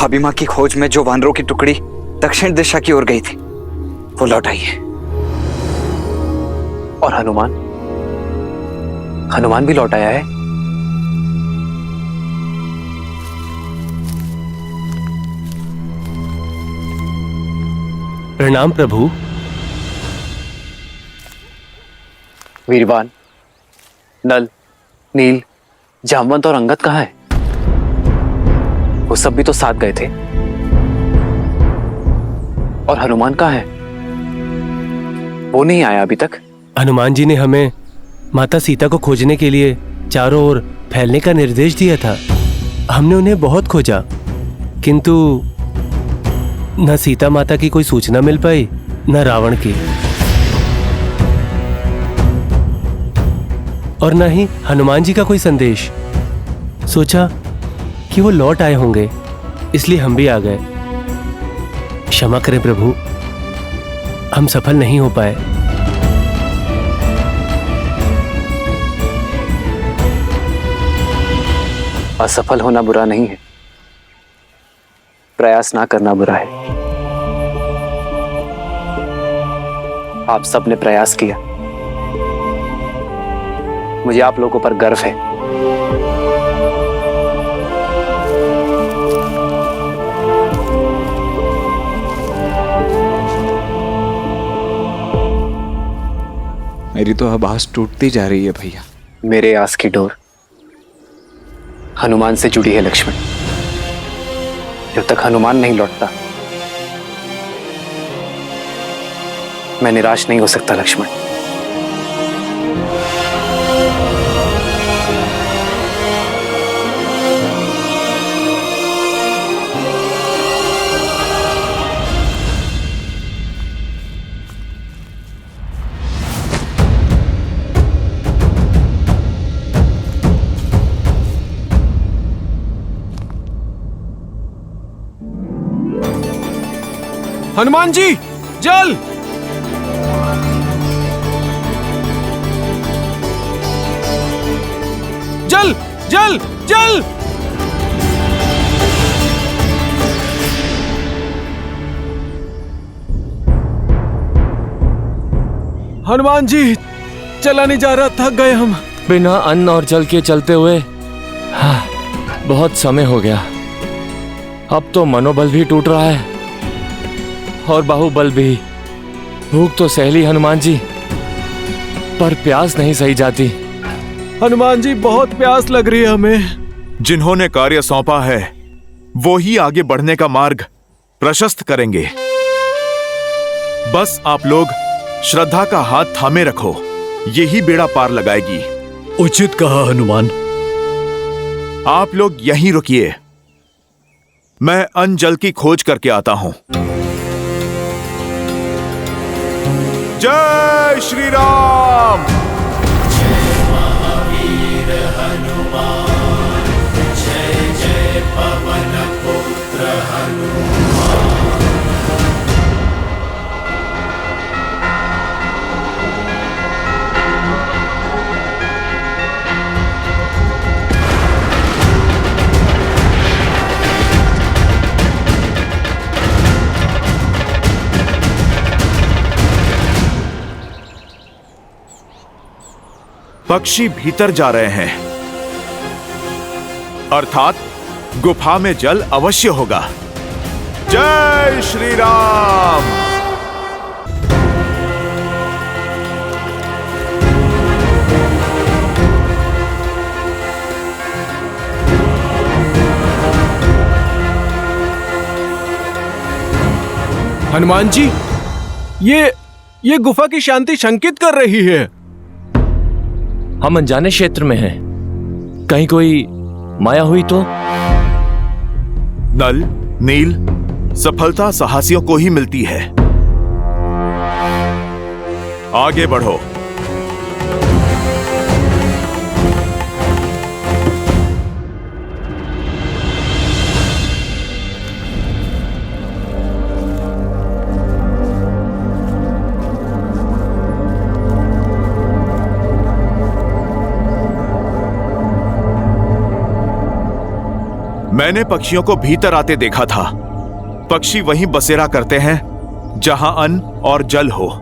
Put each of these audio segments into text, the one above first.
भाभी माँ की खोज में जो वानरों की टुकड़ी दक्षिण दिशा की ओर गई थी वो लौट आई है। और हनुमान? हनुमान भी लौट आया है? प्रणाम प्रभु। वीरवान, नल, नील, जामवंत और अंगद कहाँ है? वो सब भी तो साथ गए थे। और हनुमान कहाँ है? वो नहीं आया अभी तक। हनुमान जी ने हमें माता सीता को खोजने के लिए चारों ओर फैलने का निर्देश दिया था। हमने उन्हें बहुत खोजा, किंतु न सीता माता की कोई सूचना मिल पाई, न रावण की, और न ही हनुमान जी का कोई संदेश। सोचा कि वो लौट आए होंगे, इसलिए हम भी आ गए। क्षमा करें प्रभु, हम सफल नहीं हो पाए। असफल होना बुरा नहीं है, प्रयास ना करना बुरा है। आप सबने प्रयास किया, मुझे आप लोगों पर गर्व है। मेरी तो अब आस टूटती जा रही है भैया। मेरे आस की डोर हनुमान से जुड़ी है लक्ष्मण। जब तक हनुमान नहीं लौटता मैं निराश नहीं हो सकता लक्ष्मण। हनुमान जी, जल! जल! जल! जल! हनुमान जी, चला नहीं जा रहा, थक गए हम। बिना अन्न और जल के चलते हुए बहुत समय हो गया। अब तो मनोबल भी टूट रहा है और बाहुबल भी। भूख तो सह ली हनुमान जी, पर प्यास नहीं सही जाती। हनुमान जी, बहुत प्यास लग रही है हमें। जिन्होंने कार्य सौंपा है वो ही आगे बढ़ने का मार्ग प्रशस्त करेंगे। बस आप लोग श्रद्धा का हाथ थामे रखो, यही बेड़ा पार लगाएगी। उचित कहा हनुमान। आप लोग यहीं रुकिए, मैं अन्न जल की खोज करके आता हूं। जय श्री राम। जय महावीर हनुमान, जय जय पवन पुत्र हनुमान। पक्षी भीतर जा रहे हैं, अर्थात गुफा में जल अवश्य होगा। जय श्री राम। हनुमान जी, ये गुफा की शांति शंकित कर रही है। हम अनजाने क्षेत्र में हैं, कहीं कोई माया हुई तो? नल, नील, सफलता साहसियों को ही मिलती है। आगे बढ़ो। मैंने पक्षियों को भीतर आते देखा था। पक्षी वहीं बसेरा करते हैं जहां अन्न और जल हो।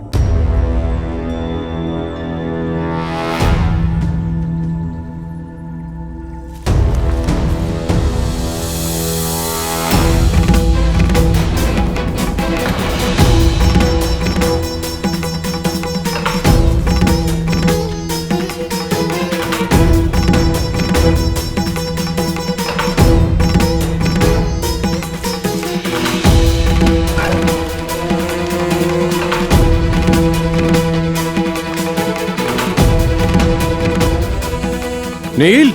नील,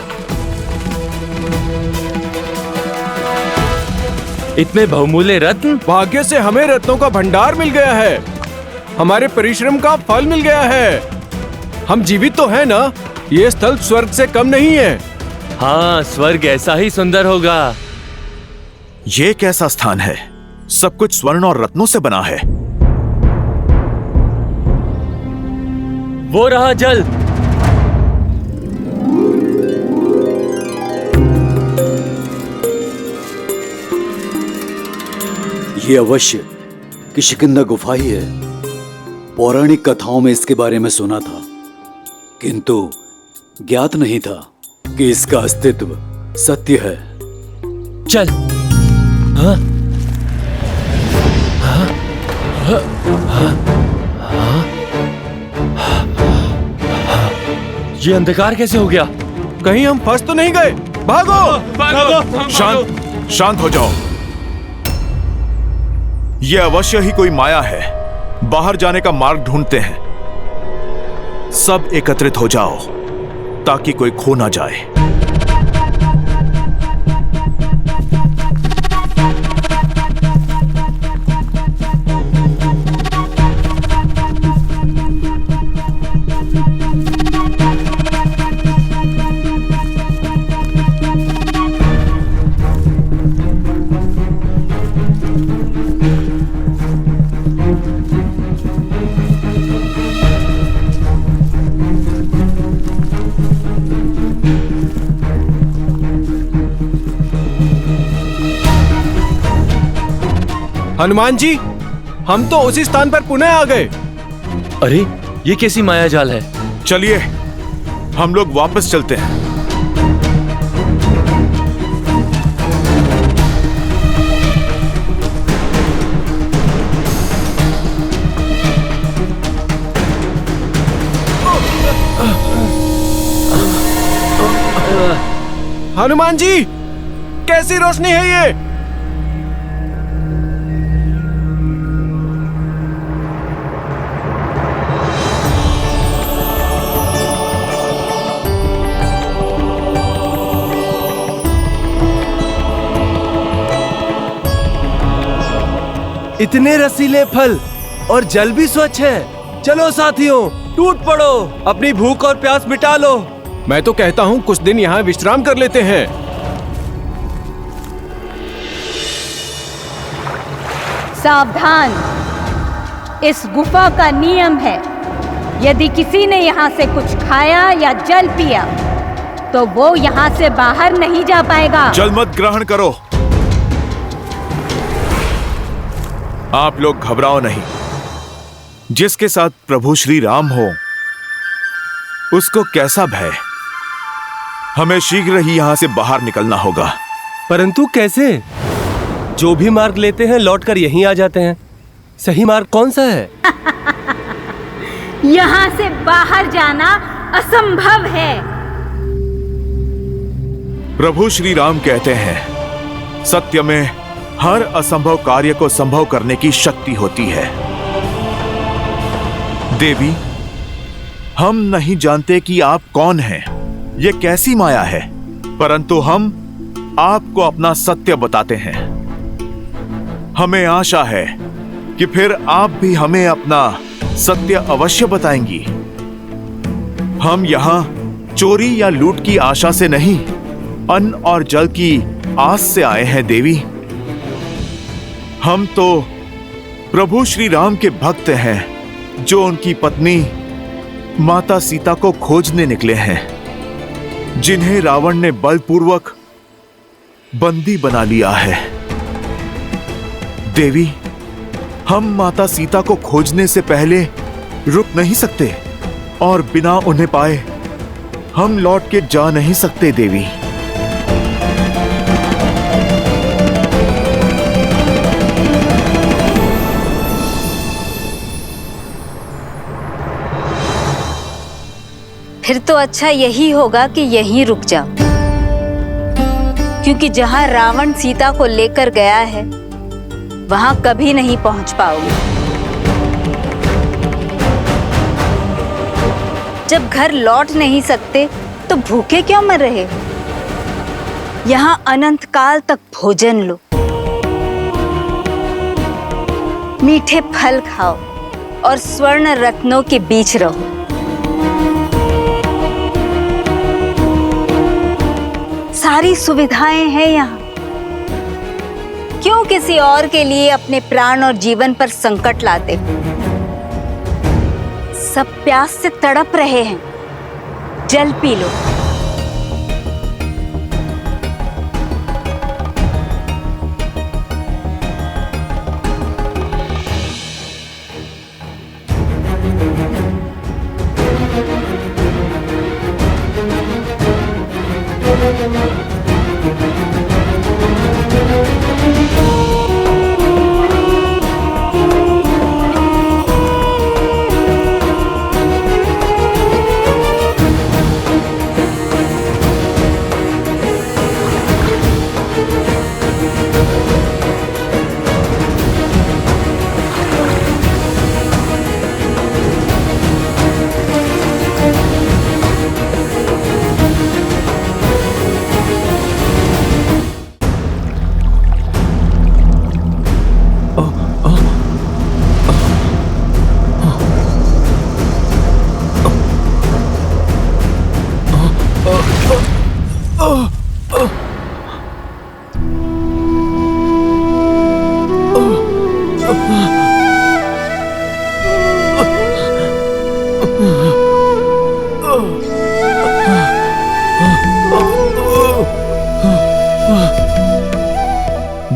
इतने बहुमूल्य रत्न। भाग्य से हमें रत्नों का भंडार मिल गया है। हमारे परिश्रम का फल मिल गया है। हम जीवित तो हैं ना? ये स्थल स्वर्ग से कम नहीं है। हाँ, स्वर्ग ऐसा ही सुंदर होगा। ये कैसा स्थान है? सब कुछ स्वर्ण और रत्नों से बना है। वो रहा जल। ये अवश्य किष्किंधा गुफा ही है। पौराणिक कथाओं में इसके बारे में सुना था, किंतु ज्ञात नहीं था कि इसका अस्तित्व सत्य है। चल। हाँ? ये अंधकार कैसे हो गया? कहीं हम फंस तो नहीं गए? भागो! शांत हो जाओ। ये अवश्य ही कोई माया है। बाहर जाने का मार्ग ढूंढते हैं। सब एकत्रित हो जाओ ताकि कोई खो ना जाए। हनुमान जी, हम तो उसी स्थान पर पुनः आ गए। अरे, ये कैसी माया जाल है? चलिए, हम लोग वापस चलते हैं। हनुमान जी, कैसी रोशनी है ये? इतने रसीले फल और जल भी स्वच्छ है। चलो साथियों, टूट पड़ो, अपनी भूख और प्यास मिटा लो। मैं तो कहता हूँ कुछ दिन यहाँ विश्राम कर लेते हैं। सावधान, इस गुफा का नियम है, यदि किसी ने यहाँ से कुछ खाया या जल पिया तो वो यहाँ से बाहर नहीं जा पाएगा। जल मत ग्रहण करो। आप लोग घबराओ नहीं। जिसके साथ प्रभु श्री राम हो उसको कैसा भय। हमें शीघ्र ही यहां से बाहर निकलना होगा। परंतु कैसे? जो भी मार्ग लेते हैं लौटकर यहीं आ जाते हैं। सही मार्ग कौन सा है? यहाँ से बाहर जाना असंभव है। प्रभु श्री राम कहते हैं, सत्य में हर असंभव कार्य को संभव करने की शक्ति होती है। देवी, हम नहीं जानते कि आप कौन हैं, ये कैसी माया है, परंतु हम आपको अपना सत्य बताते हैं। हमें आशा है कि फिर आप भी हमें अपना सत्य अवश्य बताएंगी। हम यहां चोरी या लूट की आशा से नहीं, अन्न और जल की आस से आए हैं देवी। हम तो प्रभु श्री राम के भक्त हैं जो उनकी पत्नी माता सीता को खोजने निकले हैं, जिन्हें रावण ने बलपूर्वक बंदी बना लिया है। देवी, हम माता सीता को खोजने से पहले रुक नहीं सकते और बिना उन्हें पाए हम लौट के जा नहीं सकते देवी। फिर तो अच्छा यही होगा कि यहीं रुक जाओ, क्योंकि जहां रावण सीता को लेकर गया है वहां कभी नहीं पहुंच पाओगे। जब घर लौट नहीं सकते तो भूखे क्यों मर रहे? यहां अनंत काल तक भोजन लो, मीठे फल खाओ और स्वर्ण रत्नों के बीच रहो। सारी सुविधाएं हैं यहाँ। क्यों किसी और के लिए अपने प्राण और जीवन पर संकट लाते? सब प्यास से तड़प रहे हैं, जल पी लो।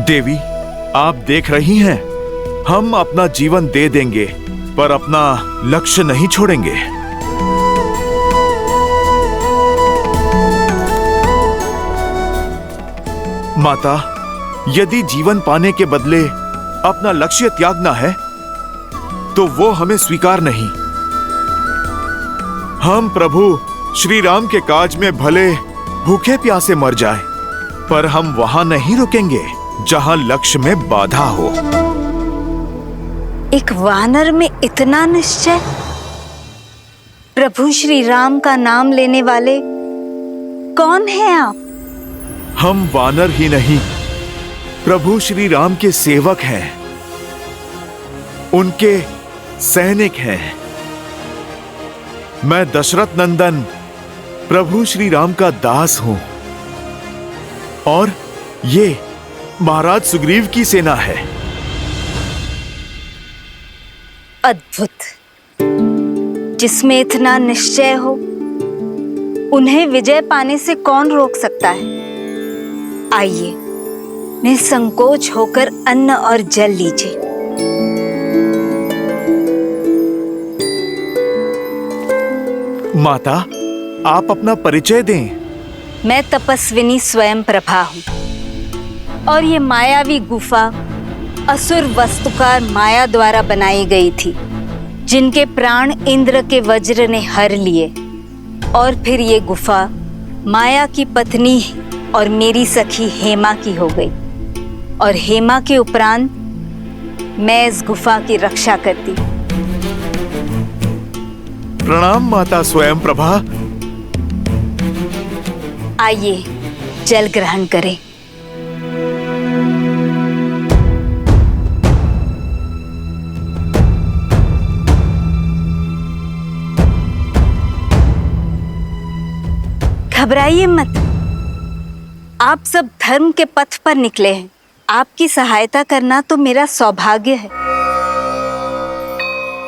देवी, आप देख रही हैं, हम अपना जीवन दे देंगे पर अपना लक्ष्य नहीं छोड़ेंगे। माता, यदि जीवन पाने के बदले अपना लक्ष्य त्यागना है तो वो हमें स्वीकार नहीं। हम प्रभु श्री राम के काज में भले भूखे प्यासे मर जाए, पर हम वहां नहीं रुकेंगे जहां लक्ष्य में बाधा हो। एक वानर में इतना निश्चय? प्रभु श्री राम का नाम लेने वाले कौन हैं आप? हम वानर ही नहीं, प्रभु श्री राम के सेवक हैं, उनके सैनिक हैं। मैं दशरथ नंदन प्रभु श्री राम का दास हूं और ये महाराज सुग्रीव की सेना है। अद्भुत। जिसमें इतना निश्चय हो, उन्हें विजय पाने से कौन रोक सकता है? आइए, निसंकोच होकर अन्न और जल लीजिए। माता, आप अपना परिचय दें। मैं तपस्विनी स्वयं प्रभा हूं और ये मायावी गुफा असुर वस्तुकार माया द्वारा बनाई गई थी, जिनके प्राण इंद्र के वज्र ने हर लिए। और फिर ये गुफा माया की पत्नी और मेरी सखी हेमा की हो गई, और हेमा के उपरांत मैं इस गुफा की रक्षा करती। प्रणाम माता स्वयं प्रभा। आइए, जल ग्रहण करें। घबराइए मत, आप सब धर्म के पथ पर निकले हैं। आपकी सहायता करना तो मेरा सौभाग्य है।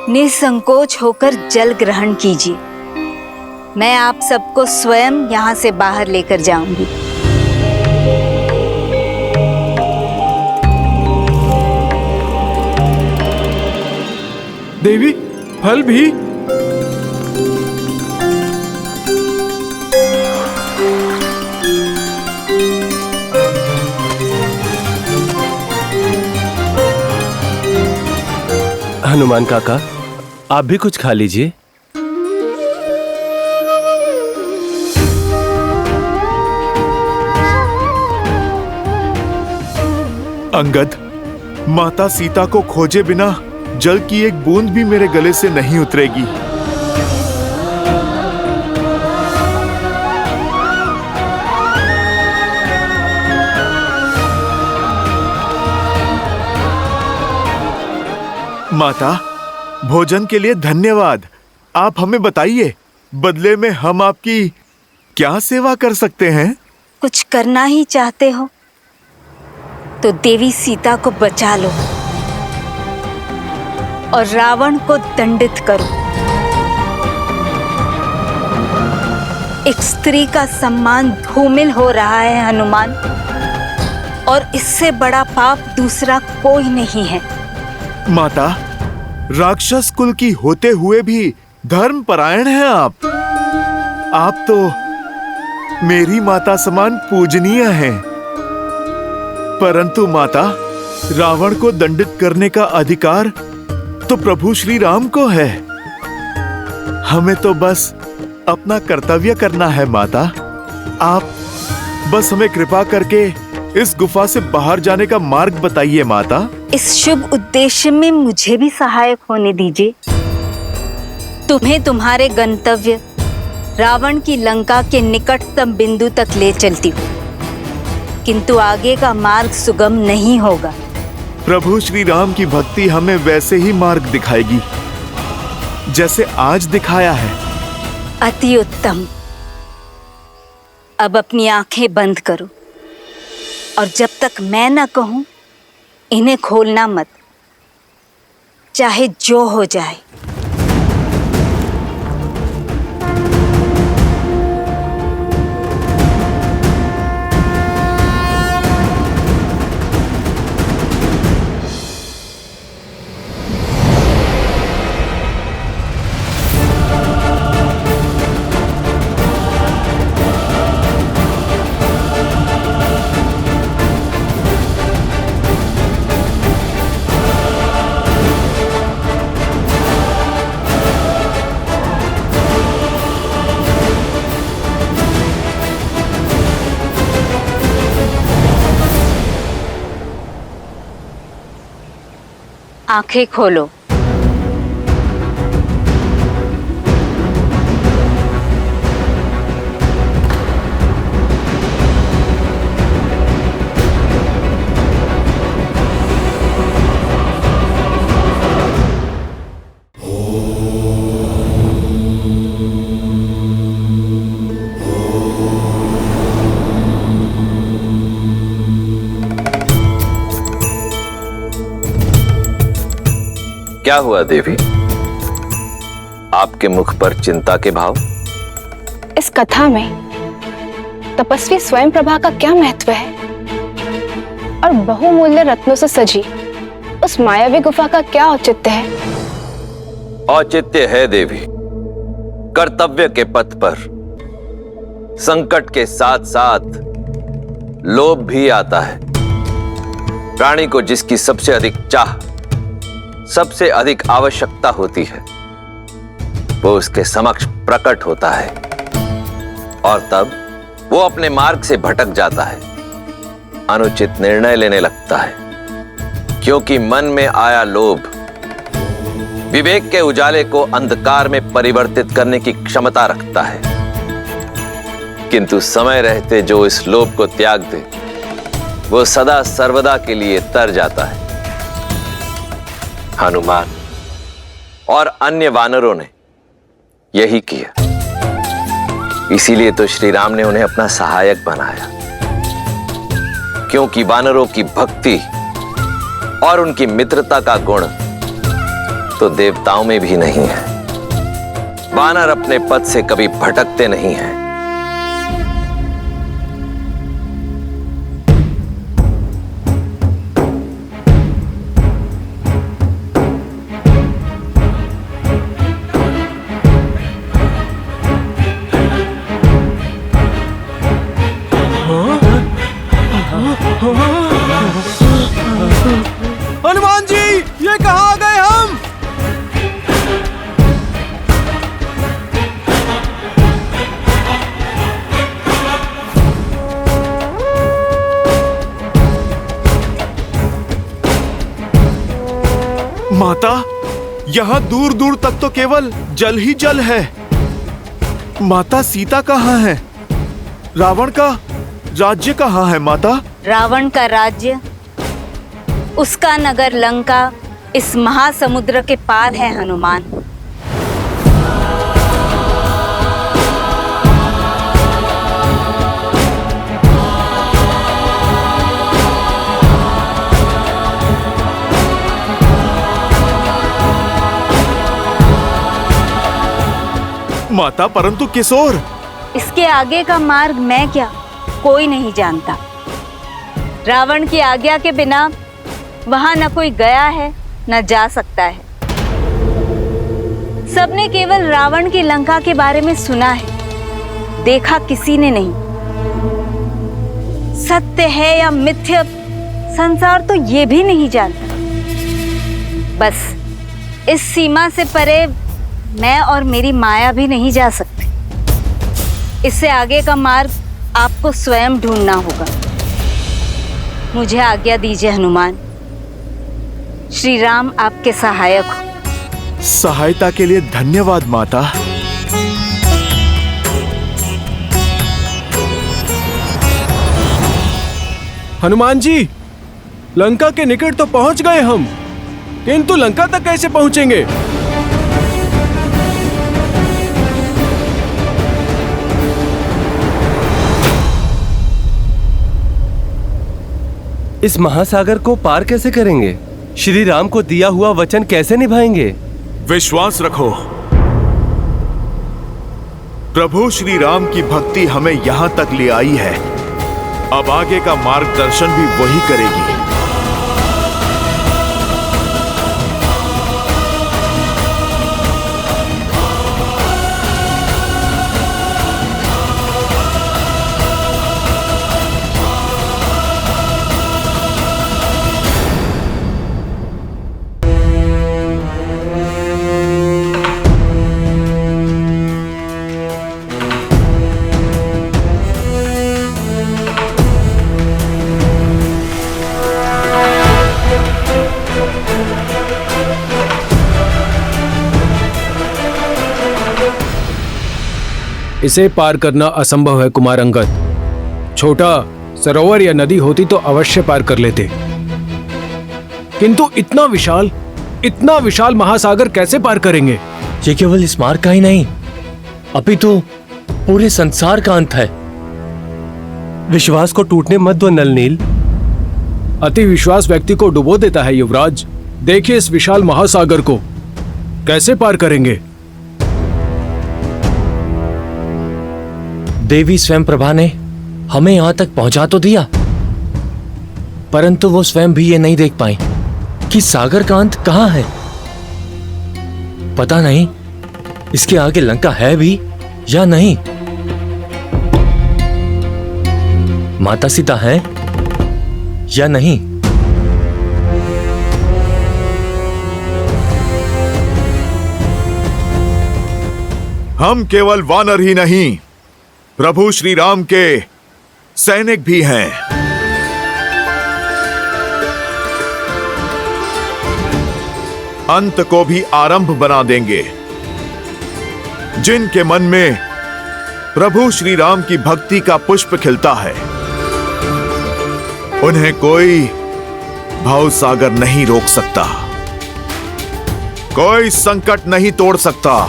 निसंकोच होकर जल ग्रहण कीजिए। मैं आप सबको स्वयं यहाँ से बाहर लेकर जाऊंगी। देवी, फल भी? हनुमान काका, आप भी कुछ खा लीजिए। अंगद, माता सीता को खोजे बिना जल की एक बूंद भी मेरे गले से नहीं उतरेगी। माता, भोजन के लिए धन्यवाद। आप हमें बताइए, बदले में हम आपकी क्या सेवा कर सकते हैं? कुछ करना ही चाहते हो तो देवी सीता को बचा लो और रावण को दंडित करो। एक स्त्री का सम्मान धूमिल हो रहा है हनुमान, और इससे बड़ा पाप दूसरा कोई नहीं है। माता, राक्षस कुल की होते हुए भी धर्म परायण हैं आप। आप तो मेरी माता समान पूजनीय हैं। परंतु माता, रावण को दंडित करने का अधिकार तो प्रभु श्री राम को है। हमें तो बस अपना कर्तव्य करना है माता। आप बस हमें कृपा करके इस गुफा से बाहर जाने का मार्ग बताइए माता। इस शुभ उद्देश्य में मुझे भी सहायक होने दीजिए। तुम्हें तुम्हारे गंतव्य रावण की लंका के निकटतम बिंदु तक ले चलती हूँ, किंतु आगे का मार्ग सुगम नहीं होगा। प्रभु श्री राम की भक्ति हमें वैसे ही मार्ग दिखाएगी जैसे आज दिखाया है। अति उत्तम। अब अपनी आंखें बंद करो और जब तक मैं न कहूं इन्हें खोलना मत, चाहे जो हो जाए। आंखें खोलो। क्या हुआ देवी? आपके मुख पर चिंता के भाव? इस कथा में तपस्वी स्वयं प्रभा का क्या महत्व है और बहुमूल्य रत्नों से सजी उस मायावी गुफा का क्या औचित्य है? औचित्य है देवी, कर्तव्य के पथ पर संकट के साथ साथ लोभ भी आता है। प्राणी को जिसकी सबसे अधिक चाह, सबसे अधिक आवश्यकता होती है, वो उसके समक्ष प्रकट होता है और तब वो अपने मार्ग से भटक जाता है, अनुचित निर्णय लेने लगता है, क्योंकि मन में आया लोभ विवेक के उजाले को अंधकार में परिवर्तित करने की क्षमता रखता है। किंतु समय रहते जो इस लोभ को त्याग दे, वो सदा सर्वदा के लिए तर जाता है। हनुमान और अन्य वानरों ने यही किया, इसीलिए तो श्री राम ने उन्हें अपना सहायक बनाया, क्योंकि वानरों की भक्ति और उनकी मित्रता का गुण तो देवताओं में भी नहीं है। वानर अपने पथ से कभी भटकते नहीं हैं। यहाँ दूर दूर तक तो केवल जल ही जल है। माता सीता कहाँ है? रावण का राज्य कहाँ है माता? रावण का राज्य, उसका नगर लंका इस महासमुद्र के पार है हनुमान। माता परंतु किस ओर? इसके आगे का मार्ग मैं क्या, कोई नहीं जानता। रावण की आज्ञा के बिना वहां न कोई गया है न जा सकता है। सबने केवल रावण की लंका के बारे में सुना है, देखा किसी ने नहीं। सत्य है या मिथ्या, संसार तो ये भी नहीं जानता। बस इस सीमा से परे मैं और मेरी माया भी नहीं जा सकते। इससे आगे का मार्ग आपको स्वयं ढूंढना होगा। मुझे आज्ञा दीजिए हनुमान। श्री राम आपके सहायक हो। सहायता के लिए धन्यवाद माता। हनुमान जी, लंका के निकट तो पहुंच गए हम, किंतु लंका तक कैसे पहुंचेंगे? इस महासागर को पार कैसे करेंगे? श्री राम को दिया हुआ वचन कैसे निभाएंगे? विश्वास रखो, प्रभु श्री राम की भक्ति हमें यहां तक ले आई है। अब आगे का मार्गदर्शन भी वही करेगी। इसे पार करना असंभव है कुमार अंगद। छोटा सरोवर या नदी होती तो अवश्य पार कर लेते, किंतु इतना विशाल महासागर कैसे पार करेंगे? ये केवल इस मार्ग का ही नहीं, अभी तो पूरे संसार का अंत है। विश्वास को टूटने मत दो नलनील। अति विश्वास व्यक्ति को डुबो देता है युवराज। देखिए इस विशाल महासागर को कैसे पार करेंगे? देवी स्वयं प्रभा ने हमें यहां तक पहुंचा तो दिया, परंतु वो स्वयं भी ये नहीं देख पाई कि सागर का अंत कहां है। पता नहीं इसके आगे लंका है भी या नहीं। माता सीता है या नहीं। हम केवल वानर ही नहीं, प्रभु श्री राम के सैनिक भी हैं। अंत को भी आरंभ बना देंगे। जिनके मन में प्रभु श्री राम की भक्ति का पुष्प खिलता है, उन्हें कोई भाव सागर नहीं रोक सकता, कोई संकट नहीं तोड़ सकता।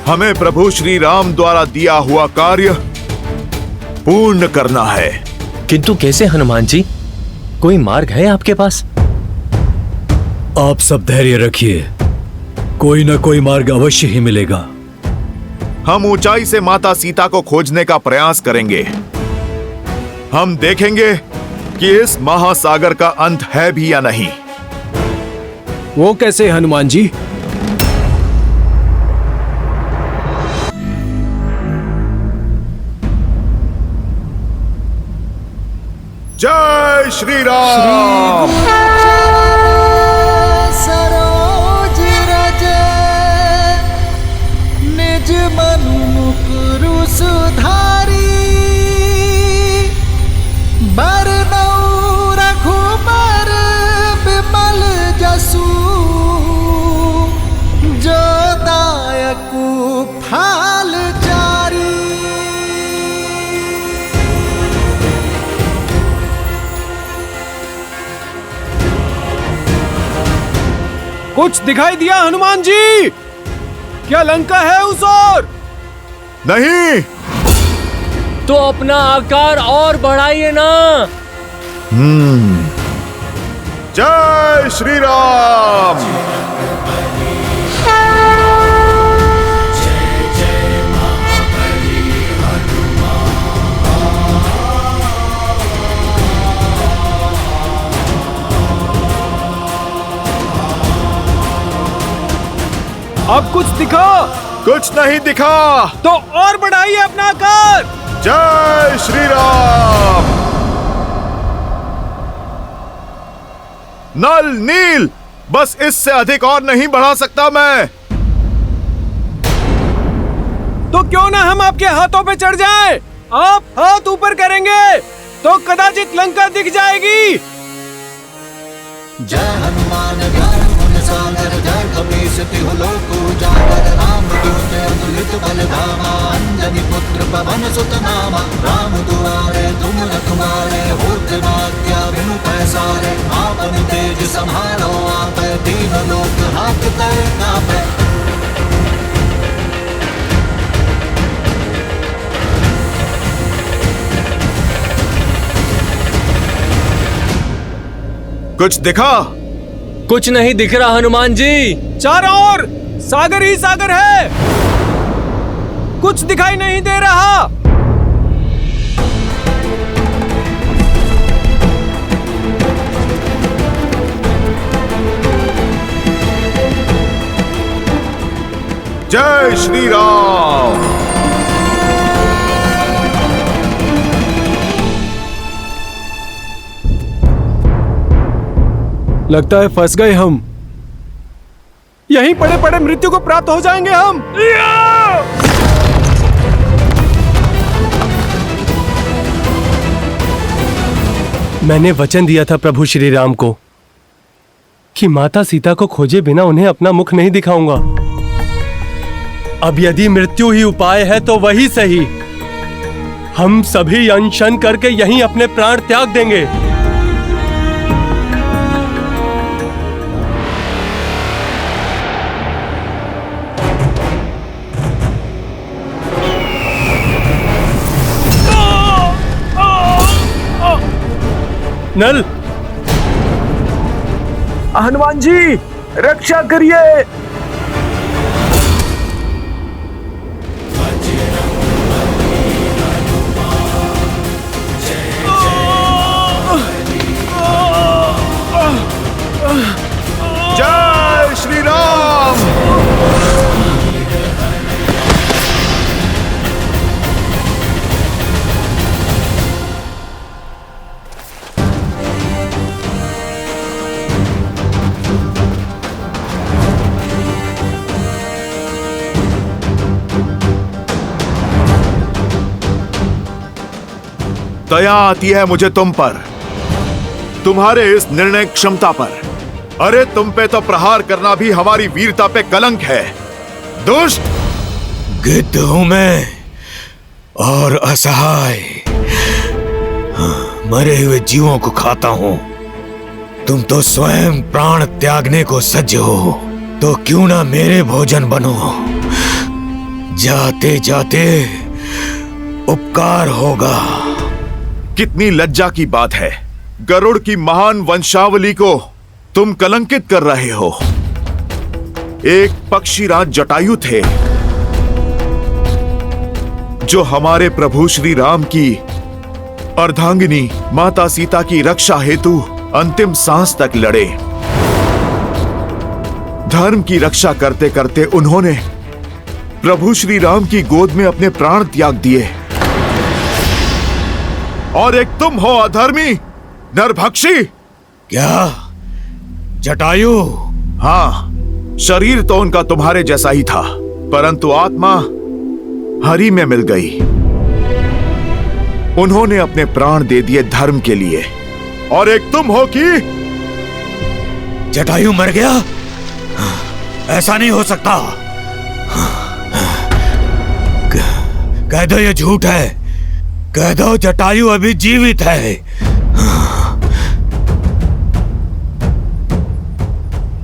हमें प्रभु श्री राम द्वारा दिया हुआ कार्य पूर्ण करना है। किंतु कैसे हनुमान जी? कोई मार्ग है आपके पास? आप सब धैर्य रखिए, कोई ना कोई मार्ग अवश्य ही मिलेगा। हम ऊंचाई से माता सीता को खोजने का प्रयास करेंगे। हम देखेंगे कि इस महासागर का अंत है भी या नहीं। वो कैसे हनुमान जी? जय श्री राम। सरोज रज निज मनु मुकुरु सुधारी कुछ दिखाई दिया हनुमान जी? क्या लंका है उस ओर? नहीं। तो अपना आकार और बढ़ाइए ना। जय श्री राम। अब कुछ दिखा? कुछ नहीं दिखा। तो और बढ़ाइए अपना आकार। जय श्री राम। नल नील, बस इससे अधिक और नहीं बढ़ा सकता मैं। तो क्यों ना हम आपके हाथों पे चढ़ जाएं? आप हाथ ऊपर करेंगे तो कदाचित लंका दिख जाएगी। जय हनुमान ज्ञान गुण सागर, जय कपीस तिहु लोक उजागर, राम दूत अतुलित बल धामा, अंजनी पुत्र पवन सुत नामा, राम दुआरे तुम रखवारे, होत न आज्ञा बिनु पैसारे, आपन तेज सम्हारो आपै, दीन लोक हाकते कापै। कुछ दिखा? कुछ नहीं दिख रहा हनुमान जी। चारों ओर सागर ही सागर है, कुछ दिखाई नहीं दे रहा। जय श्री राम। लगता है फंस गए हम। यहीं पड़े पड़े मृत्यु को प्राप्त हो जाएंगे हम। मैंने वचन दिया था प्रभु श्री राम को कि माता सीता को खोजे बिना उन्हें अपना मुख नहीं दिखाऊंगा। अब यदि मृत्यु ही उपाय है तो वही सही। हम सभी अनशन करके यहीं अपने प्राण त्याग देंगे। नल, हनुमान जी रक्षा करिए। जय श्री राम। दया आती है मुझे तुम पर, तुम्हारे इस निर्णय क्षमता पर। अरे तुम पे तो प्रहार करना भी हमारी वीरता पे कलंक है। दुष्ट गिद्ध हूं मैं और असहाय, मरे हुए जीवों को खाता हूं। तुम तो स्वयं प्राण त्यागने को सज्ज हो, तो क्यों ना मेरे भोजन बनो। जाते जाते उपकार होगा। कितनी लज्जा की बात है, गरुड़ की महान वंशावली को तुम कलंकित कर रहे हो। एक पक्षीराज जटायु थे जो हमारे प्रभु श्री राम की अर्धांगिनी माता सीता की रक्षा हेतु अंतिम सांस तक लड़े। धर्म की रक्षा करते करते उन्होंने प्रभु श्री राम की गोद में अपने प्राण त्याग दिए। और एक तुम हो अधर्मी, नरभक्षी। क्या जटायु? हाँ, शरीर तो उनका तुम्हारे जैसा ही था, परंतु आत्मा हरि में मिल गई। उन्होंने अपने प्राण दे दिए धर्म के लिए। और एक तुम हो कि जटायु मर गया? ऐसा नहीं हो सकता। कह दो ये झूठ है। कह दो जटायु अभी जीवित है।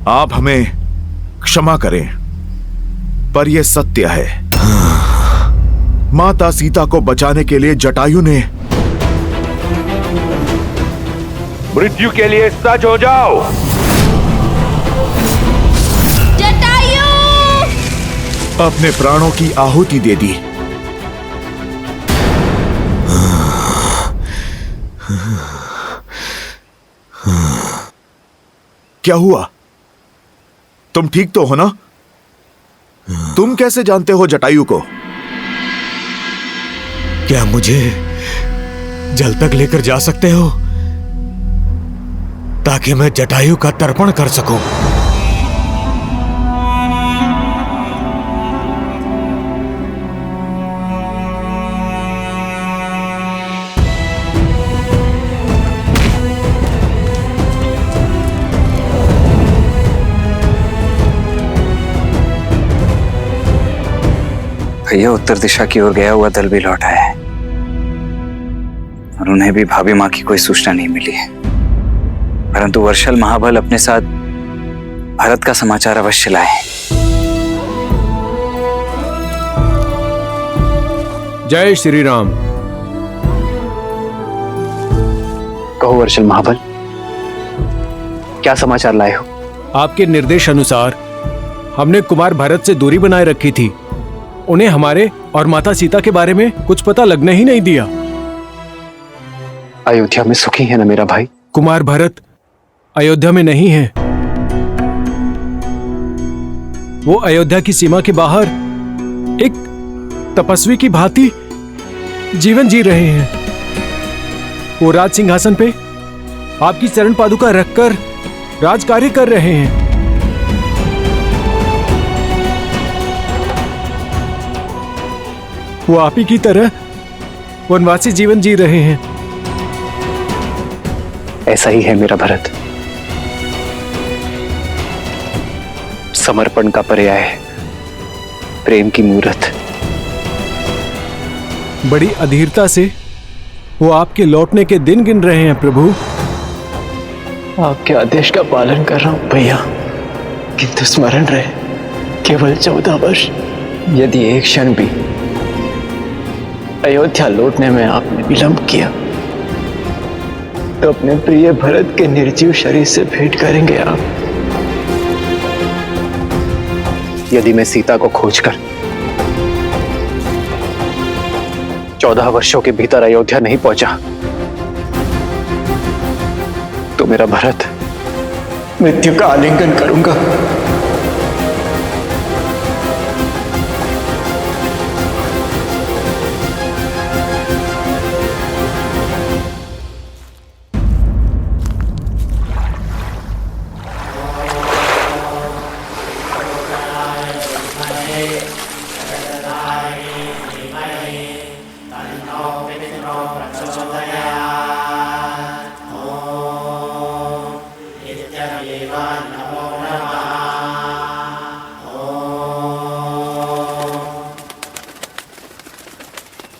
आप हमें क्षमा करें, पर यह सत्य है। माता सीता को बचाने के लिए जटायु ने मृत्यु के लिए सज हो जाओ। जटायु! अपने प्राणों की आहुति दे दी। क्या हुआ? तुम ठीक तो हो ना? तुम कैसे जानते हो जटायु को? क्या मुझे जल तक लेकर जा सकते हो ताकि मैं जटायु का तर्पण कर सकूं? भैया उत्तर दिशा की ओर गया हुआ दल भी लौट आया है और उन्हें भी भाभी माँ की कोई सूचना नहीं मिली है, परंतु वर्षल महाबल अपने साथ भारत का समाचार अवश्य लाए। जय श्री राम। कहो वर्षल महाबल, क्या समाचार लाए हो? आपके निर्देश अनुसार हमने कुमार भरत से दूरी बनाए रखी थी। उन्हें हमारे और माता सीता के बारे में कुछ पता लगने ही नहीं दिया। अयोध्या में सुखी है ना मेरा भाई? कुमार भरत अयोध्या में नहीं है। वो अयोध्या की सीमा के बाहर एक तपस्वी की भांति जीवन जी रहे हैं। वो राज सिंहासन पे आपकी चरण पादुका रखकर राजकार्य कर रहे हैं। वो आप ही की तरह वनवासी जीवन जी रहे हैं। ऐसा ही है मेरा भरत। समर्पण का पर्याय है प्रेम की मूर्त। बड़ी अधीरता से वो आपके लौटने के दिन गिन रहे हैं प्रभु। आपके आदेश का पालन कर रहा हूं भैया, किंतु स्मरण रहे केवल 14 वर्ष। यदि एक क्षण भी अयोध्या लौटने में आपने विलंब किया तो अपने प्रिय भरत के निर्जीव शरीर से भेंट करेंगे आप। यदि मैं सीता को खोजकर 14 वर्षों के भीतर अयोध्या नहीं पहुंचा तो मेरा भरत मृत्यु का आलिंगन करूंगा।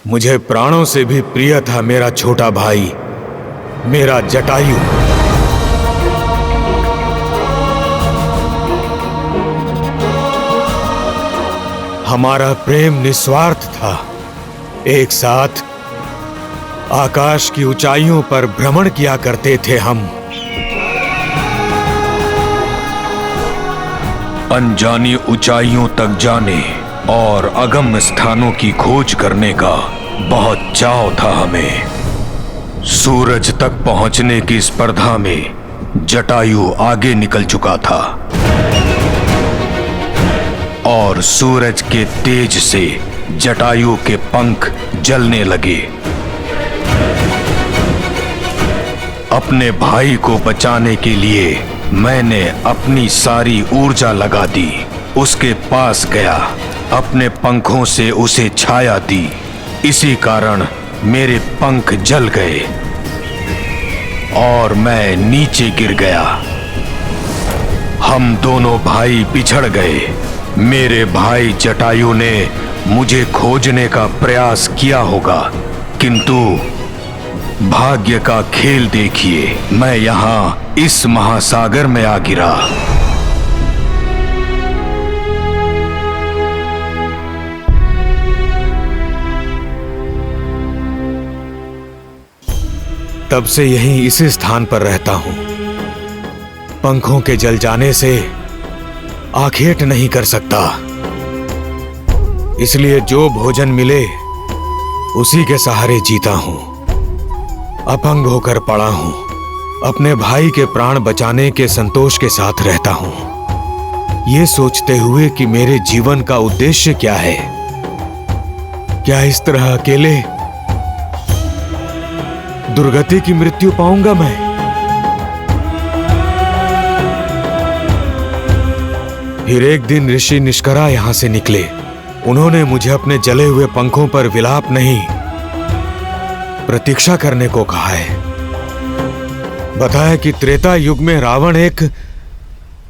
मुझे प्राणों से भी प्रिय था मेरा छोटा भाई, मेरा जटायु। हमारा प्रेम निस्वार्थ था। एक साथ आकाश की ऊंचाइयों पर भ्रमण किया करते थे हम। अनजानी ऊंचाइयों तक जाने और अगम्य स्थानों की खोज करने का बहुत चाव था हमें। सूरज तक पहुंचने की स्पर्धा में जटायु आगे निकल चुका था और सूरज के तेज से जटायु के पंख जलने लगे। अपने भाई को बचाने के लिए मैंने अपनी सारी ऊर्जा लगा दी। उसके पास गया, अपने पंखों से उसे छाया दी। इसी कारण मेरे पंख जल गए और मैं नीचे गिर गया। हम दोनों भाई बिछड़ गए। मेरे भाई जटायु ने मुझे खोजने का प्रयास किया होगा, किंतु भाग्य का खेल देखिए, मैं यहां इस महासागर में आ गिरा। तब से यहीं इसी स्थान पर रहता हूं। पंखों के जल जाने से आखेट नहीं कर सकता, इसलिए जो भोजन मिले उसी के सहारे जीता हूं। अपंग होकर पड़ा हूं, अपने भाई के प्राण बचाने के संतोष के साथ रहता हूं, ये सोचते हुए कि मेरे जीवन का उद्देश्य क्या है। क्या इस तरह अकेले दुर्गति की मृत्यु पाऊंगा मैं? फिर एक दिन ऋषि निष्करा यहां से निकले। उन्होंने मुझे अपने जले हुए पंखों पर विलाप नहीं, प्रतीक्षा करने को कहा है। बताया कि त्रेता युग में रावण एक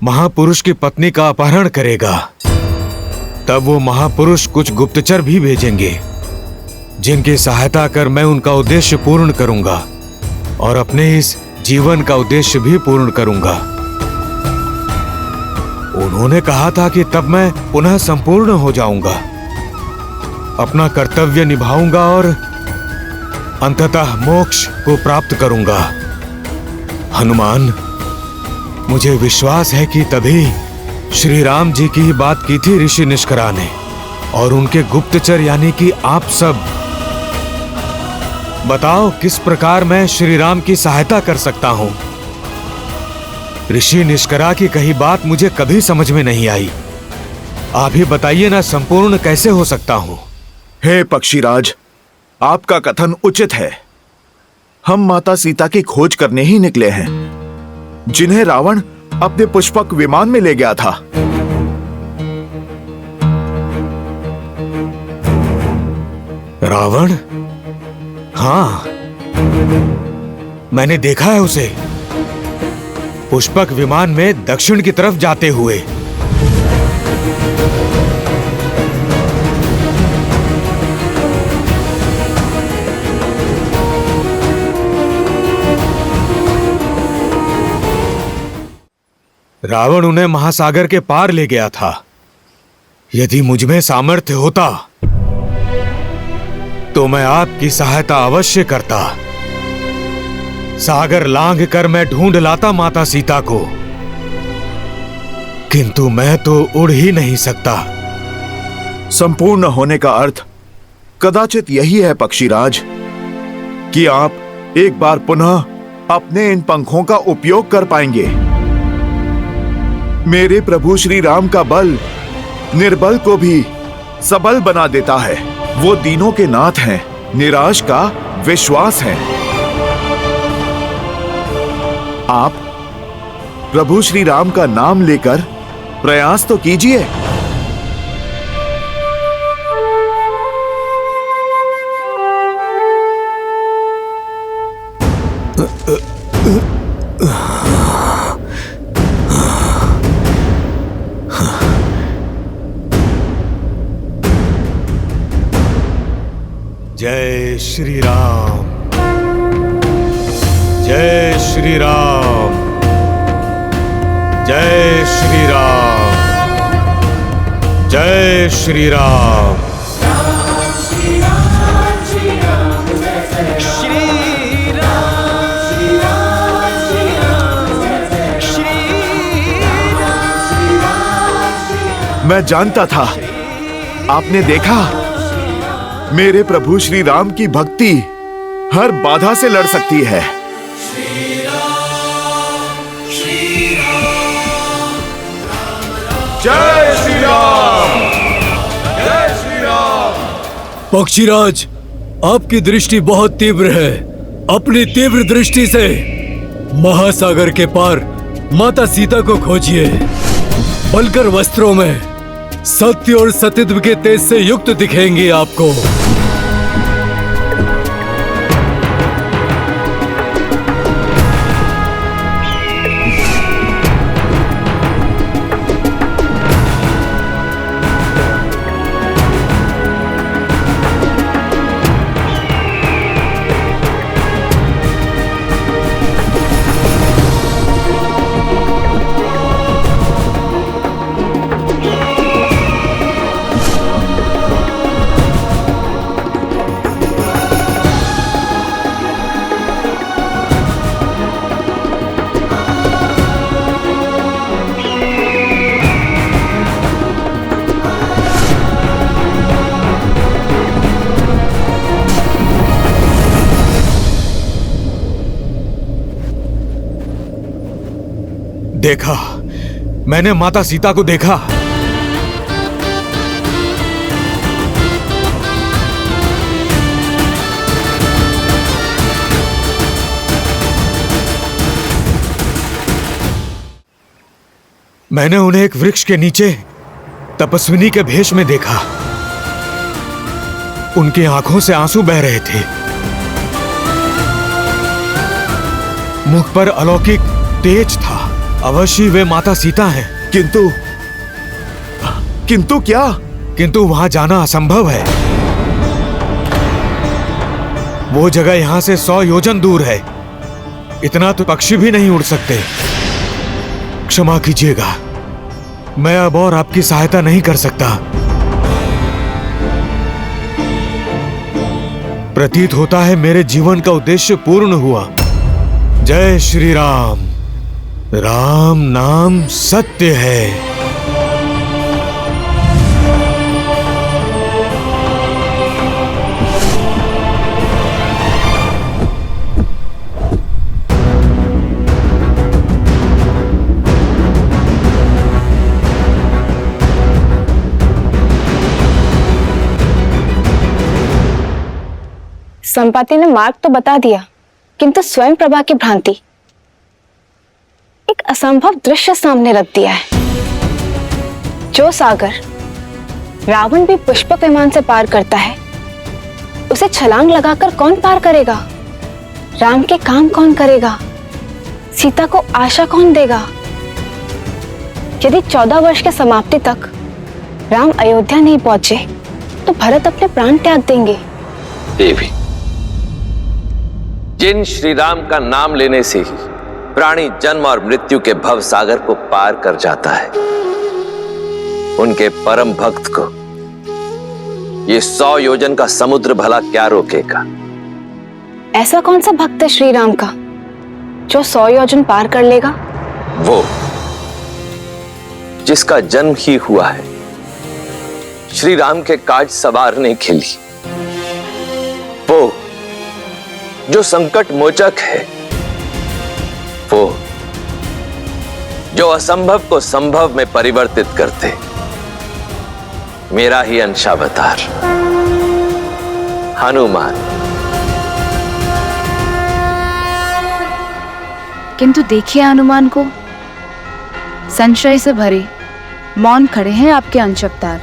महापुरुष की पत्नी का अपहरण करेगा। तब वो महापुरुष कुछ गुप्तचर भी भेजेंगे, जिनकी सहायता कर मैं उनका उद्देश्य पूर्ण करूंगा और अपने इस जीवन का उद्देश्य भी पूर्ण करूंगा। उन्होंने कहा था कि तब मैं पुनः संपूर्ण हो जाऊंगा, अपना कर्तव्य निभाऊंगा और अंततः मोक्ष को प्राप्त करूंगा। हनुमान, मुझे विश्वास है कि तभी श्री राम जी की ही बात की थी ऋषि निष्करा ने और उनके गुप्तचर यानी कि आप सब। बताओ किस प्रकार मैं श्री राम की सहायता कर सकता हूं? ऋषि निष्करा की कही बात मुझे कभी समझ में नहीं आई। आप ही बताइए ना, संपूर्ण कैसे हो सकता हूं? हे पक्षीराज, आपका कथन उचित है। हम माता सीता की खोज करने ही निकले हैं, जिन्हें रावण अपने पुष्पक विमान में ले गया था। रावण? हाँ, मैंने देखा है उसे पुष्पक विमान में दक्षिण की तरफ जाते हुए। रावण उन्हें महासागर के पार ले गया था। यदि मुझ में सामर्थ्य होता तो मैं आपकी सहायता अवश्य करता। सागर लांघ कर मैं ढूंढ लाता माता सीता को, किंतु मैं तो उड़ ही नहीं सकता। संपूर्ण होने का अर्थ कदाचित यही है पक्षीराज, कि आप एक बार पुनः अपने इन पंखों का उपयोग कर पाएंगे। मेरे प्रभु श्री राम का बल निर्बल को भी सबल बना देता है। वो दीनों के नाथ हैं, निराश का विश्वास है। आप प्रभु श्री राम का नाम लेकर प्रयास तो कीजिए। जय श्री राम, जय श्री राम, जय श्री राम, जय श्री राम। मैं जानता था, आपने देखा, मेरे प्रभु श्री राम की भक्ति हर बाधा से लड़ सकती है। जय श्री राम, जय श्री राम। पक्षीराज, आपकी दृष्टि बहुत तीव्र है। अपनी तीव्र दृष्टि से महासागर के पार माता सीता को खोजिए। बलकर वस्त्रों में सत्य और सतीत्व के तेज से युक्त दिखेंगे आपको। देखा, मैंने माता सीता को देखा। मैंने उन्हें एक वृक्ष के नीचे तपस्विनी के भेष में देखा। उनकी आंखों से आंसू बह रहे थे। मुख पर अलौकिक तेज था। अवश्य वे माता सीता हैं। किंतु क्या? किंतु वहां जाना असंभव है। वो जगह यहां से 100 योजन दूर है। इतना तो पक्षी भी नहीं उड़ सकते। क्षमा कीजिएगा, मैं अब और आपकी सहायता नहीं कर सकता। प्रतीत होता है मेरे जीवन का उद्देश्य पूर्ण हुआ। जय श्री राम। राम नाम सत्य है। संपाति ने मार्ग तो बता दिया, किंतु स्वयं प्रभा की भ्रांति, एक असंभव दृश्य सामने रख दिया है। जो सागर रावण भी पुष्पक विमान से पार करता है, उसे छलांग लगाकर कौन पार करेगा? राम के काम कौन करेगा? सीता को आशा कौन देगा? यदि 14 वर्ष के समाप्ति तक राम अयोध्या नहीं पहुंचे, तो भरत अपने प्राण त्याग देंगे। देवी, जिन श्री राम का नाम लेने से ही प्राणी जन्म और मृत्यु के भव सागर को पार कर जाता है, उनके परम भक्त को ये 100 योजन का समुद्र भला क्या रोकेगा? ऐसा कौन सा भक्त है श्री राम का जो 100 योजन पार कर लेगा? वो जिसका जन्म ही हुआ है श्री राम के काज संवारने के लिए, वो जो संकट मोचक है, वो जो असंभव को संभव में परिवर्तित करते, मेरा ही अंशावतार हनुमान। किंतु देखिए हनुमान को, संशय से भरे मौन खड़े हैं आपके अंशावतार।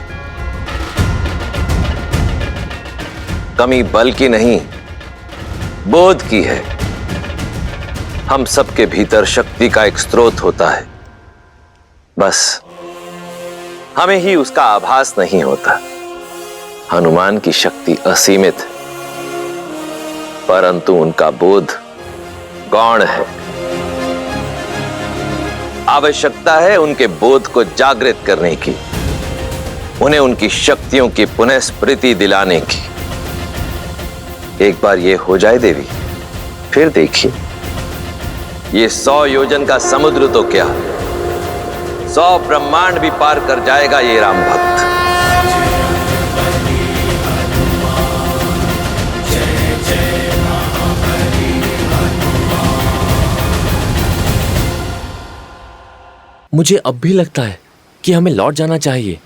कमी बल की नहीं, बोध की है। हम सबके भीतर शक्ति का एक स्रोत होता है, बस हमें ही उसका आभास नहीं होता। हनुमान की शक्ति असीमित है, परंतु उनका बोध गौण है। आवश्यकता है उनके बोध को जागृत करने की, उन्हें उनकी शक्तियों की पुनः स्मृति दिलाने की। एक बार ये हो जाए देवी, फिर देखिए, ये 100 योजन का समुद्र तो क्या, 100 ब्रह्मांड भी पार कर जाएगा ये राम भक्त। मुझे अब भी लगता है कि हमें लौट जाना चाहिए।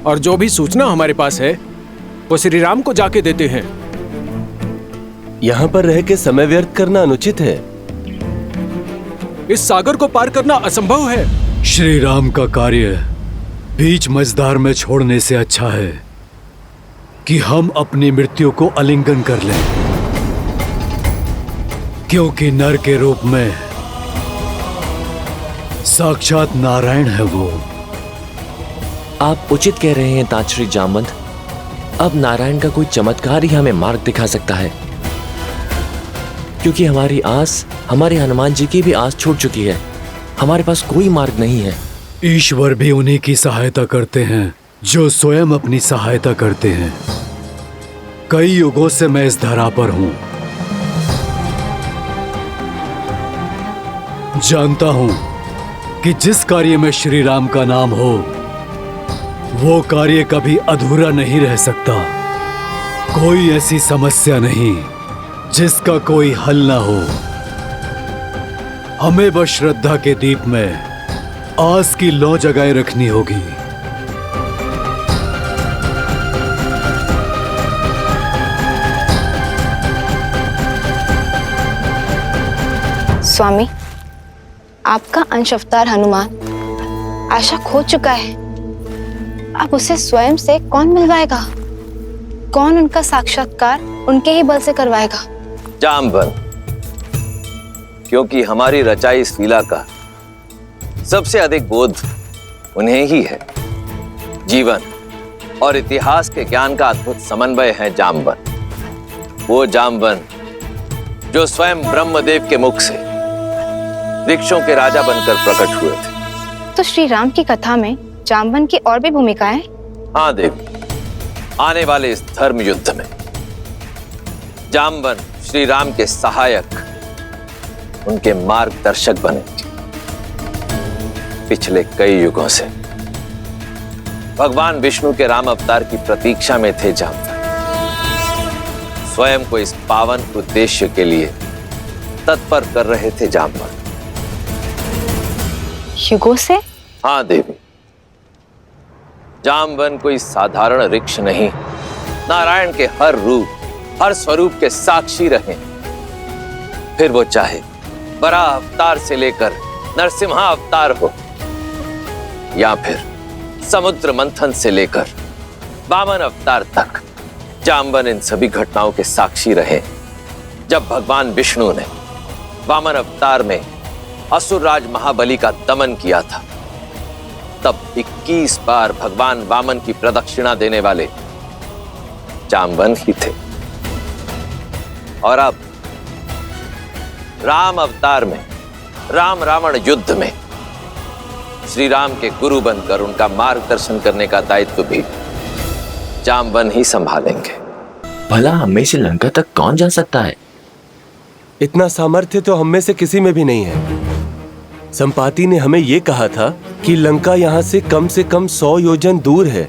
और जो भी सूचना हमारे पास है वो श्री राम को जाके देते हैं। यहाँ पर रह के समय व्यर्थ करना अनुचित है। इस सागर को पार करना असंभव है। श्री राम का कार्य बीच मझधार में छोड़ने से अच्छा है कि हम अपनी मृत्यु को आलिंगन कर लें, क्योंकि नर के रूप में साक्षात नारायण है वो। आप उचित कह रहे हैं ताजश्री जामवंत। अब नारायण का कोई चमत्कार ही हमें मार्ग दिखा सकता है, क्योंकि हमारी आस, हमारे हनुमान जी की भी आस छूट चुकी है। हमारे पास कोई मार्ग नहीं है। ईश्वर भी उन्हीं की सहायता करते हैं जो स्वयं अपनी सहायता करते हैं। कई युगों से मैं इस धरा पर हूं, जानता हूं कि जिस कार्य में श्री राम का नाम हो, वो कार्य कभी अधूरा नहीं रह सकता। कोई ऐसी समस्या नहीं जिसका कोई हल ना हो। हमें बस श्रद्धा के दीप में आस की लौ जगाए रखनी होगी। स्वामी, आपका अंश अवतार हनुमान आशा खो चुका है। अब उसे स्वयं से कौन मिलवाएगा? कौन उनका साक्षात्कार उनके ही बल से करवाएगा? जामवन, क्योंकि हमारी रचाई इस लीला का सबसे अधिक बोध उन्हें ही है। जीवन और इतिहास के ज्ञान का अद्भुत समन्वय है जामवन। वो जामवन जो स्वयं ब्रह्मदेव के मुख से वृक्षों के राजा बनकर प्रकट हुए थे। तो श्री राम की कथा में जामवन की और भी भूमिकाएं? हाँ देवी, आने वाले इस धर्म युद्ध में जामवन श्री राम के सहायक, उनके मार्गदर्शक बनेंगे। पिछले कई युगों से भगवान विष्णु के राम अवतार की प्रतीक्षा में थे जामवन। स्वयं को इस पावन उद्देश्य के लिए तत्पर कर रहे थे जामवन। युगों से? हाँ देवी, जामवन कोई साधारण वृक्ष नहीं, नारायण के हर रूप, हर स्वरूप के साक्षी रहे। फिर वो चाहे वराह अवतार से लेकर नरसिम्हा अवतार हो, या फिर समुद्र मंथन से लेकर वामन अवतार तक, जामवन इन सभी घटनाओं के साक्षी रहे। जब भगवान विष्णु ने वामन अवतार में असुरराज महाबली का दमन किया था, तब 21 बार भगवान वामन की प्रदक्षिणा देने वाले जामवन ही थे। और अब राम अवतार में, राम रावण युद्ध में श्री राम के गुरु बनकर उनका मार्गदर्शन करने का दायित्व भी जामवन ही संभालेंगे। भला हमें से लंका तक कौन जा सकता है? इतना सामर्थ्य तो हम में से किसी में भी नहीं है। संपाति ने हमें यह कहा था कि लंका यहाँ से कम 100 योजन दूर है।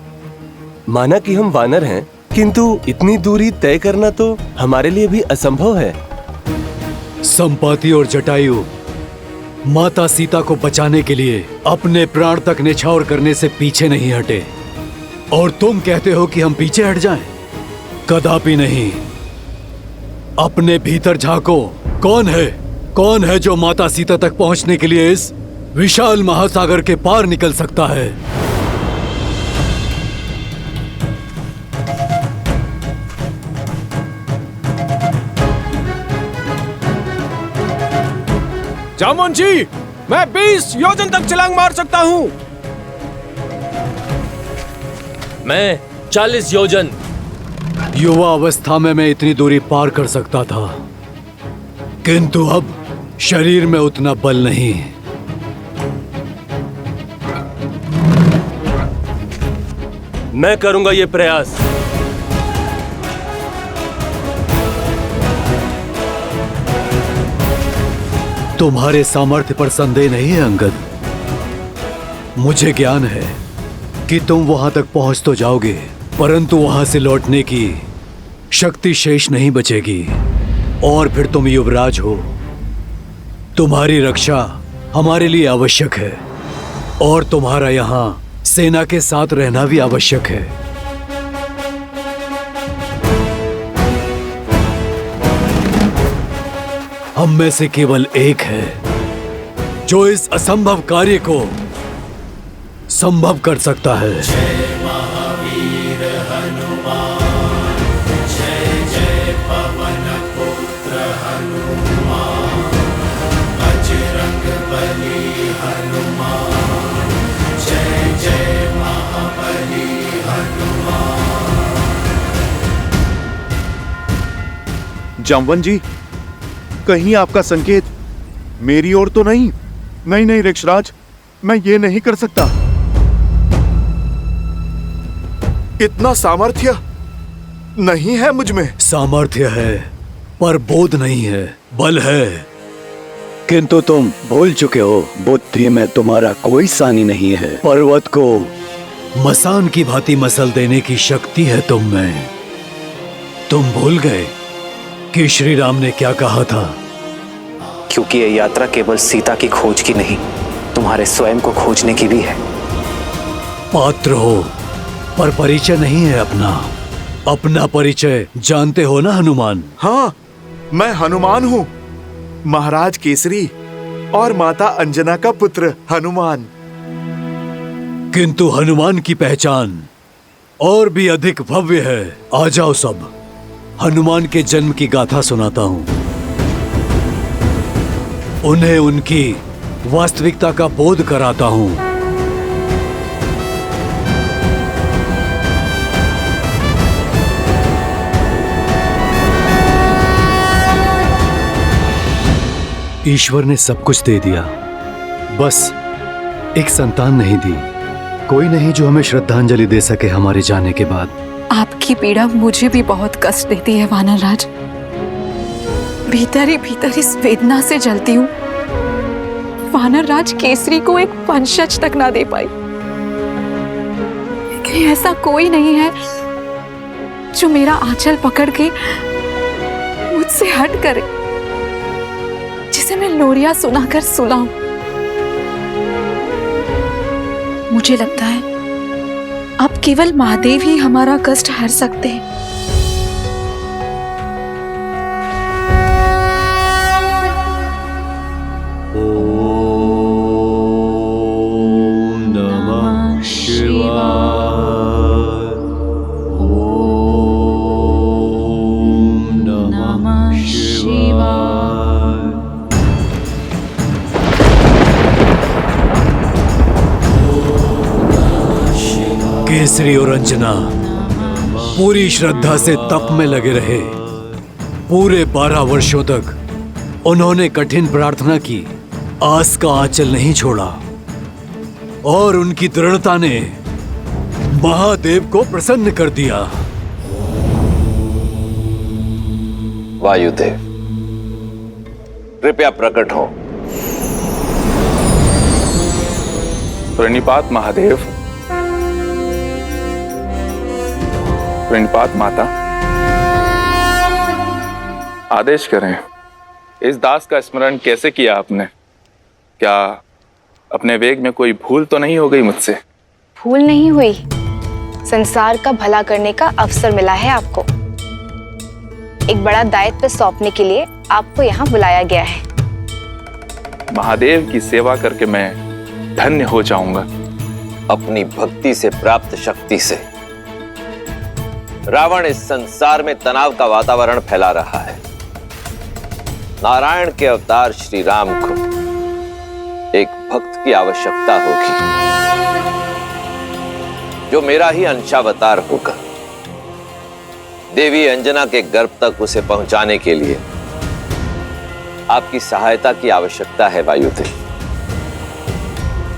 माना कि हम वानर हैं, किंतु इतनी दूरी तय करना तो हमारे लिए भी असंभव है। संपाति और जटायु माता सीता को बचाने के लिए अपने प्राण तक न्यौछावर करने से पीछे नहीं हटे, और तुम कहते हो कि हम पीछे हट जाएं? कदापि नहीं। अपने भीतर झांको। कौन है जो माता सीता तक पहुंचने के लिए इस विशाल महासागर के पार निकल सकता है? जामवन जी, मैं 20 योजन तक छलांग मार सकता हूँ। मैं 40 योजन। युवा अवस्था में मैं इतनी दूरी पार कर सकता था, किंतु अब शरीर में उतना बल नहीं। मैं करूंगा ये प्रयास। तुम्हारे सामर्थ्य पर संदेह नहीं है अंगद। मुझे ज्ञान है कि तुम वहां तक पहुंच तो जाओगे, परंतु वहां से लौटने की शक्ति शेष नहीं बचेगी। और फिर तुम युवराज हो, तुम्हारी रक्षा हमारे लिए आवश्यक है, और तुम्हारा यहां सेना के साथ रहना भी आवश्यक है। हम में से केवल एक है जो इस असंभव कार्य को संभव कर सकता है। जय महावीर हनुमान, जय जय पवन पुत्र हनुमान, बजरंग बली हनुमान, जय जय महाबली हनुमान। जामवन जी, कहीं आपका संकेत मेरी ओर तो नहीं? नहीं ऋक्षराज, मैं ये नहीं कर सकता। इतना सामर्थ्य नहीं है मुझ में। सामर्थ्य है पर बोध नहीं है, बल है। किंतु तुम भूल चुके हो, बुद्धि में तुम्हारा कोई सानी नहीं है। पर्वत को मसान की भांति मसल देने की शक्ति है तुम में। तुम भूल गए कि श्री राम ने क्या कहा था? क्योंकि ये यात्रा केवल सीता की खोज की नहीं, तुम्हारे स्वयं को खोजने की भी है। पात्र हो पर परिचय नहीं है अपना। अपना परिचय जानते हो ना हनुमान? हाँ, मैं हनुमान हूँ, महाराज केसरी और माता अंजना का पुत्र हनुमान। किंतु हनुमान की पहचान और भी अधिक भव्य है। आ जाओ सब, हनुमान के जन्म की गाथा सुनाता हूँ। उन्हें उनकी वास्तविकता का बोध कराता हूँ। ईश्वर ने सब कुछ दे दिया, बस एक संतान नहीं दी। कोई नहीं जो हमें श्रद्धांजलि दे सके हमारे जाने के बाद। आपकी पीड़ा मुझे भी बहुत कष्ट देती है वानरराज। भीतर ही इस वेदना से जलती हूँ। वानरराज केसरी को एक वंशज तक ना दे पाई। लेकिन ऐसा कोई नहीं है जो मेरा आंचल पकड़ के मुझसे हट करे, जिसे मैं लोरिया सुनाकर सुलाऊं। मुझे लगता है अब केवल महादेव ही हमारा कष्ट हर सकते हैं। केसरी और अंजना पूरी श्रद्धा से तप में लगे रहे। पूरे 12 वर्षों तक उन्होंने कठिन प्रार्थना की, आस का आंचल नहीं छोड़ा और उनकी दृढ़ता ने महादेव को प्रसन्न कर दिया। वायुदेव, कृपया प्रकट हो। प्रणिपात महादेव, प्रणिपात माता। आदेश करें, इस दास का स्मरण कैसे किया आपने? क्या अपने वेग में कोई भूल तो नहीं हो गई मुझसे? भूल नहीं हुई, संसार का भला करने का अवसर मिला है आपको। एक बड़ा दायित्व सौंपने के लिए आपको यहाँ बुलाया गया है। महादेव की सेवा करके मैं धन्य हो जाऊंगा। अपनी भक्ति से प्राप्त शक्ति से रावण इस संसार में तनाव का वातावरण फैला रहा है। नारायण के अवतार श्री राम को एक भक्त की आवश्यकता होगी, जो मेरा ही अंशावतार होगा। देवी अंजना के गर्भ तक उसे पहुंचाने के लिए आपकी सहायता की आवश्यकता है वायुदेव।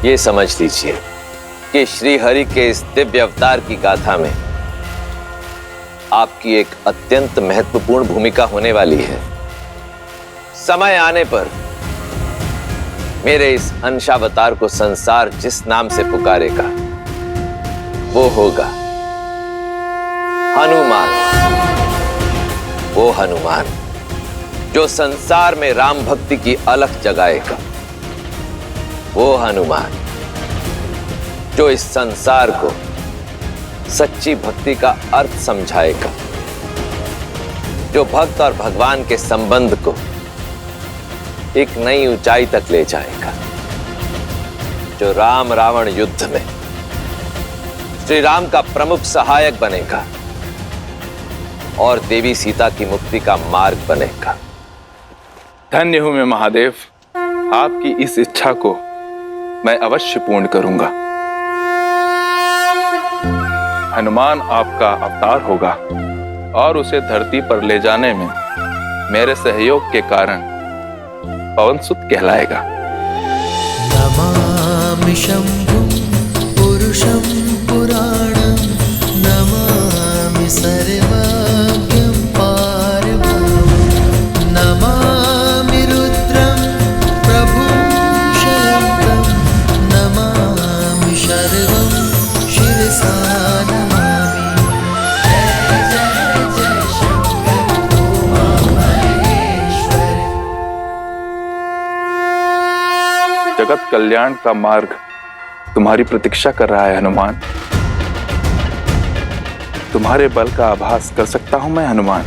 ये समझ लीजिए कि श्री हरि के इस दिव्य अवतार की गाथा में आपकी एक अत्यंत महत्वपूर्ण भूमिका होने वाली है। समय आने पर मेरे इस अंशावतार को संसार जिस नाम से पुकारेगा वो होगा हनुमान। वो हनुमान जो संसार में राम भक्ति की अलख जगाएगा। वो हनुमान जो इस संसार को सच्ची भक्ति का अर्थ समझाएगा, जो भक्त और भगवान के संबंध को एक नई ऊंचाई तक ले जाएगा, जो राम रावण युद्ध में श्री राम का प्रमुख सहायक बनेगा और देवी सीता की मुक्ति का मार्ग बनेगा। धन्य हूं मैं महादेव, आपकी इस इच्छा को मैं अवश्य पूर्ण करूंगा। हनुमान आपका अवतार होगा और उसे धरती पर ले जाने में मेरे सहयोग के कारण पवनसुत कहलाएगा। नमामि शंभुं पुरुषं पुराणं, नमामि सर्वज्ञं पारब्रह्मं, नमामि रुद्रं प्रभुं शयन्तं, नमामि शर्वं शिरसा नमामि। जय जय जय शंकर उमा महेश्वर। जगत कल्याण का मार्ग तुम्हारी प्रतीक्षा कर रहा है हनुमान। तुम्हारे बल का आभास कर सकता हूं मैं हनुमान।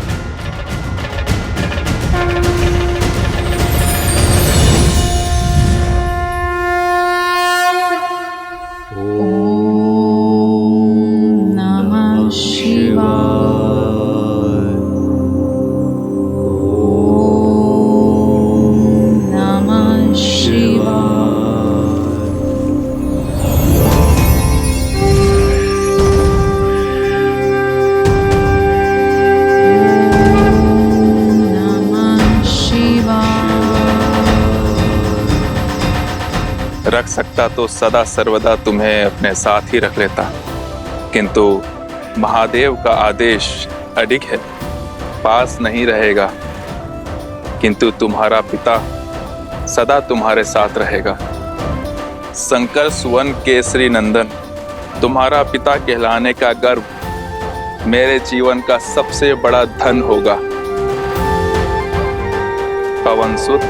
नमः शिवाय। नमः शिवाय। रख सकता तो सदा सर्वदा तुम्हें अपने साथ ही रख लेता, किंतु महादेव का आदेश अडिग है, पास नहीं रहेगा, किंतु तुम्हारा पिता सदा तुम्हारे साथ रहेगा। शंकर सुवन केसरी नंदन, तुम्हारा पिता कहलाने का गर्व मेरे जीवन का सबसे बड़ा धन होगा। पवन सुत,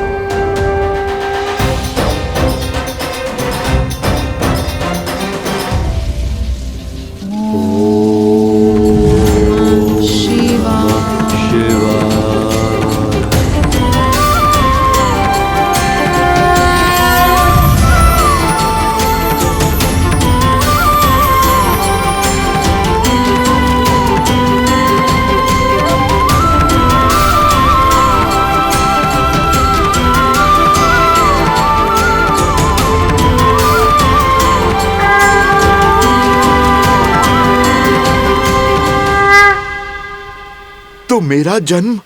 तो मेरा जन्म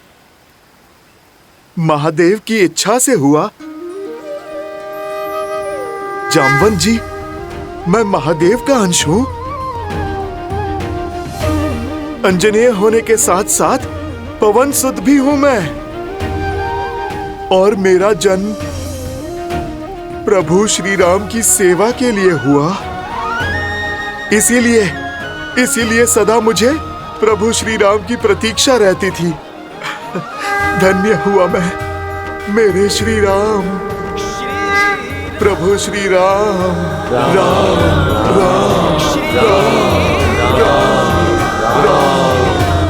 महादेव की इच्छा से हुआ। जामवंत जी, मैं महादेव का अंश हूं। अंजनेय होने के साथ साथ पवन सुत भी हूं मैं, और मेरा जन्म प्रभु श्री राम की सेवा के लिए हुआ। इसीलिए सदा मुझे प्रभु श्री राम की प्रतीक्षा रहती थी। धन्य हुआ मैं, मेरे श्री राम, प्रभु श्री राम। राम राम राम राम राम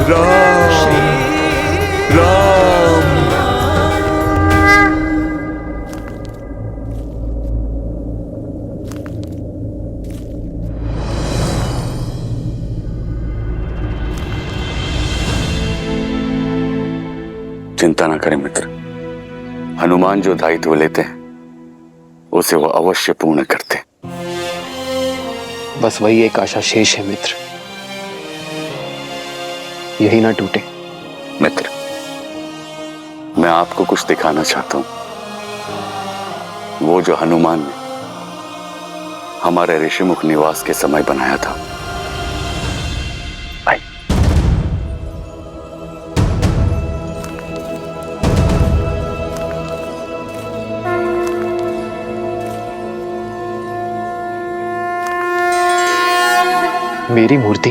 राम। चिंता ना करें मित्र, हनुमान जो दायित्व लेते हैं उसे वो अवश्य पूर्ण करते। बस वही एक आशा शेष है मित्र, यही ना टूटे। मित्र, मैं आपको कुछ दिखाना चाहता हूं, वो जो हनुमान ने हमारे ऋषिमुख निवास के समय बनाया था। मेरी मूर्ति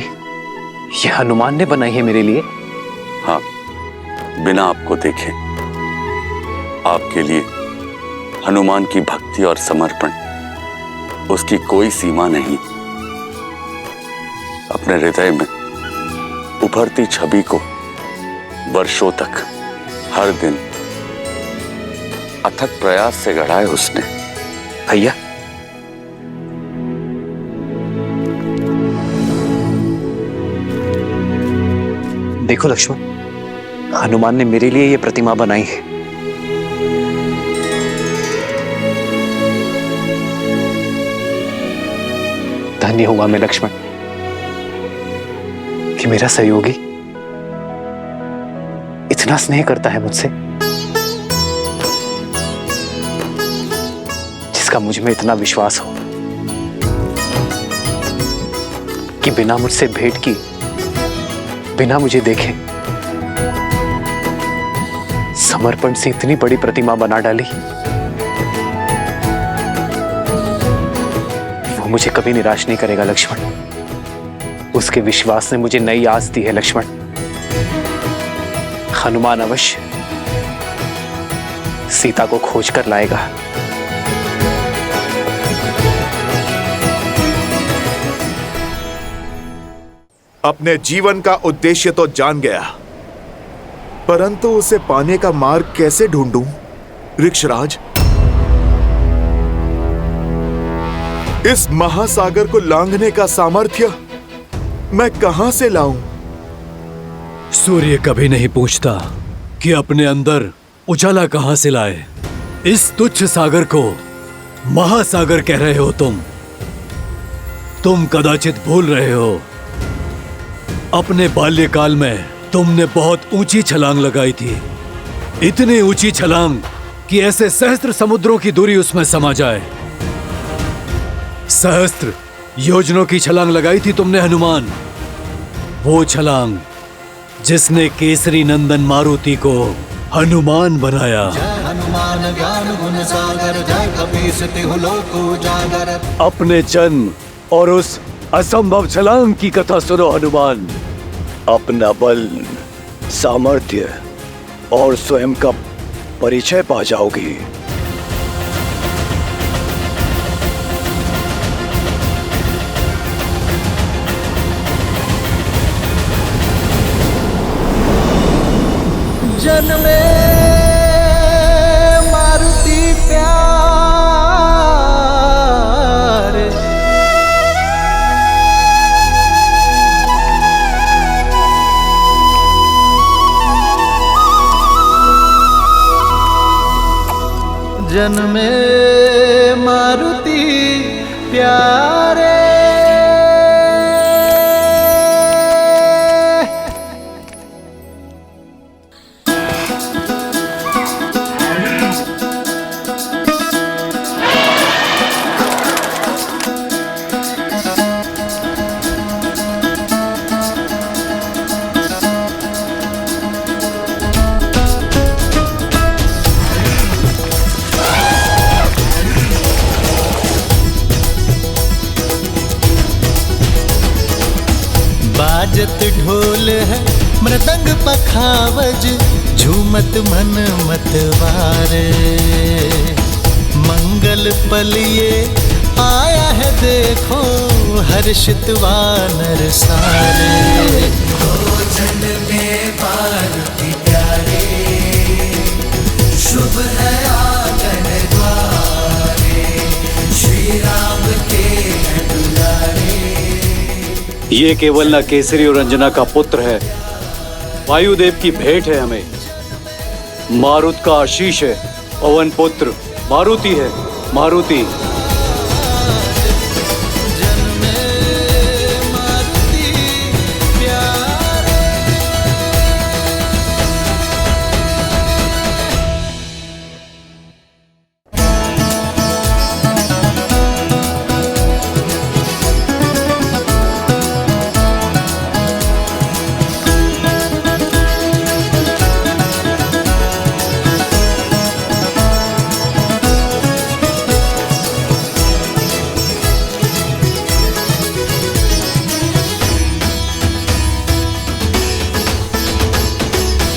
ये हनुमान ने बनाई है मेरे लिए? हाँ, बिना आपको देखे आपके लिए हनुमान की भक्ति और समर्पण, उसकी कोई सीमा नहीं। अपने हृदय में उभरती छवि को वर्षों तक हर दिन अथक प्रयास से गढ़ा है उसने। भैया, देखो लक्ष्मण, हनुमान ने मेरे लिए ये प्रतिमा बनाई है। धन्य हुआ मैं लक्ष्मण कि मेरा सहयोगी इतना स्नेह करता है मुझसे, जिसका मुझ में इतना विश्वास हो कि बिना मुझसे भेंट किए, बिना मुझे देखे समर्पण से इतनी बड़ी प्रतिमा बना डाली। वो मुझे कभी निराश नहीं करेगा लक्ष्मण। उसके विश्वास ने मुझे नई आस दी है लक्ष्मण। हनुमान अवश्य सीता को खोज कर लाएगा। अपने जीवन का उद्देश्य तो जान गया, परंतु उसे पाने का मार्ग कैसे ढूंढूं? ऋक्षराज, इस महासागर को लांघने का सामर्थ्य मैं कहां से लाऊं? सूर्य कभी नहीं पूछता कि अपने अंदर उजाला कहां से लाए। इस तुच्छ सागर को महासागर कह रहे हो तुम कदाचित भूल रहे हो, अपने बाल्यकाल में तुमने बहुत ऊंची छलांग लगाई थी, इतनी ऊंची छलांग कि ऐसे सहस्त्र समुद्रों की दूरी उसमें समा जाए। सहस्त्र योजनों की छलांग लगाई थी तुमने हनुमान, वो छलांग जिसने केसरी नंदन मारुति को हनुमान बनाया। हनुमान ज्ञान गुण सागर, जय कपीस तिहु लोक उजागर। अपने जन्म और उस असंभव छलांग की कथा सुनो हनुमान। अपना बल, सामर्थ्य और स्वयं का परिचय पा जाओगी। जन्मे मारुति प्यार, जन्मे मारुति प्यारे। बाजत ढोल है मृदंग पखावज, झूमत मन मतवारे। मंगल पलिए आया है देखो, हर्षित वानर सारे। भोजन में मारुति प्यारे, शुभ है आंगन द्वारे। श्री राम के दुलारे। ये केवल न केसरी और अंजना का पुत्र है, वायुदेव की भेंट है हमें। मारुत का आशीष है, पवन पुत्र मारुति है, मारुति।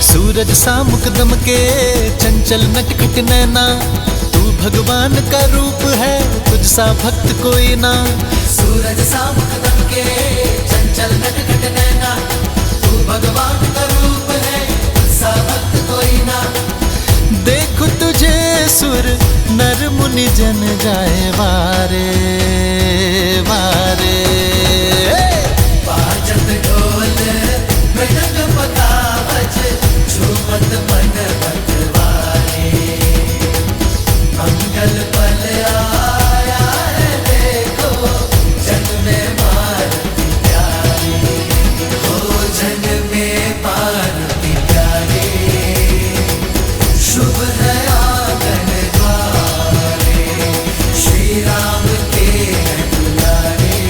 सूरज सा मुकदम के चंचल नटखट नैना, तू भगवान का रूप है, तुझ सा भक्त कोई ना। सूरज सा मुकदम के चंचल नटखट नैना, तू भगवान का रूप है, तुझ सा भक्त कोई ना। देखो तुझे सुर नर मुनि जन जाए वारे वारे। बाजत ढोल मृदंग पखावज, झूमत मन मतवारे। मंगल पल आया है देखो, जन्मे मारुति प्यारे। हो जन्मे मारुति प्यारे, शुभ है आंगन द्वारे। श्री राम के दुलारे।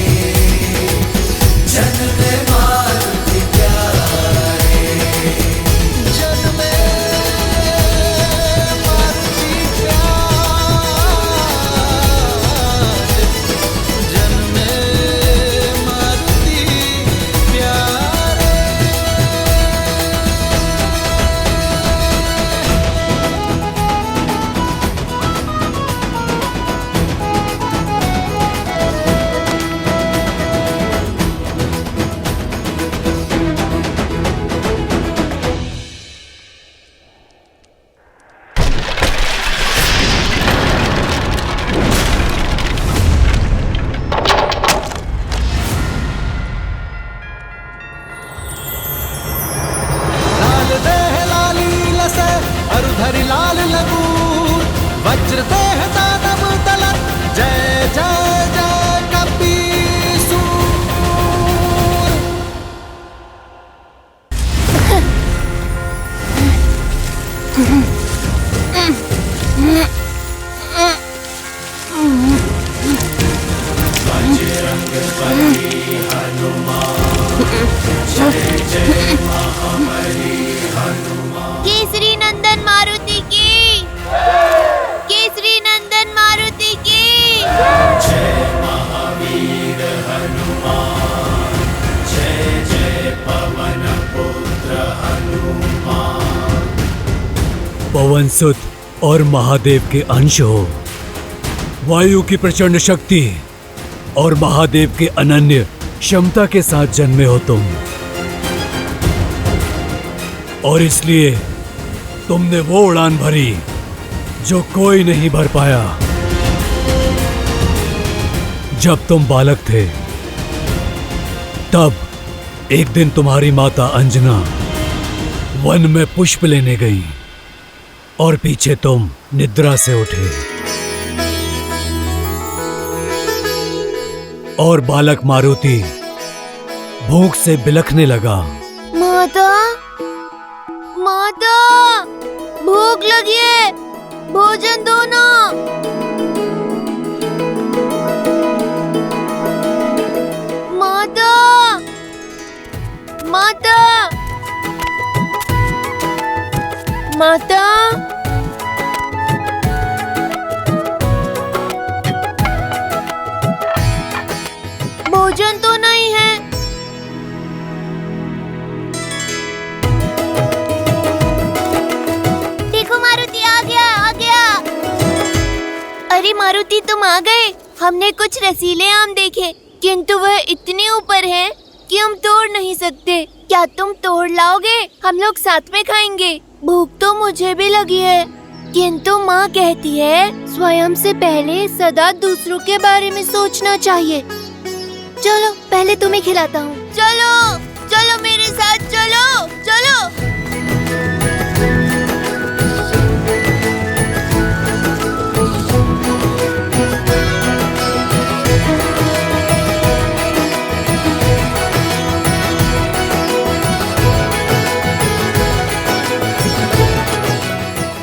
पवनसुत और महादेव के अंश हो। वायु की प्रचंड शक्ति और महादेव के अनन्य क्षमता के साथ जन्मे हो तुम, और इसलिए तुमने वो उड़ान भरी जो कोई नहीं भर पाया। जब तुम बालक थे तब एक दिन तुम्हारी माता अंजना वन में पुष्प लेने गई और पीछे तुम निद्रा से उठे और बालक मारुति भूख से बिलखने लगा। माता, माता, भूख लगी है, भोजन दो ना। माता, माता, माता, भोजन तो नहीं है। देखो मारुति आ गया, आ गया। अरे मारुति तुम आ गए। हमने कुछ रसीले आम देखे, किंतु वह इतने ऊपर हैं कि हम तोड़ नहीं सकते। क्या तुम तोड़ लाओगे? हम लोग साथ में खाएंगे। भूख तो मुझे भी लगी है, किंतु माँ कहती है स्वयं से पहले सदा दूसरों के बारे में सोचना चाहिए। चलो पहले तुम्हें खिलाता हूँ। चलो चलो मेरे साथ, चलो चलो।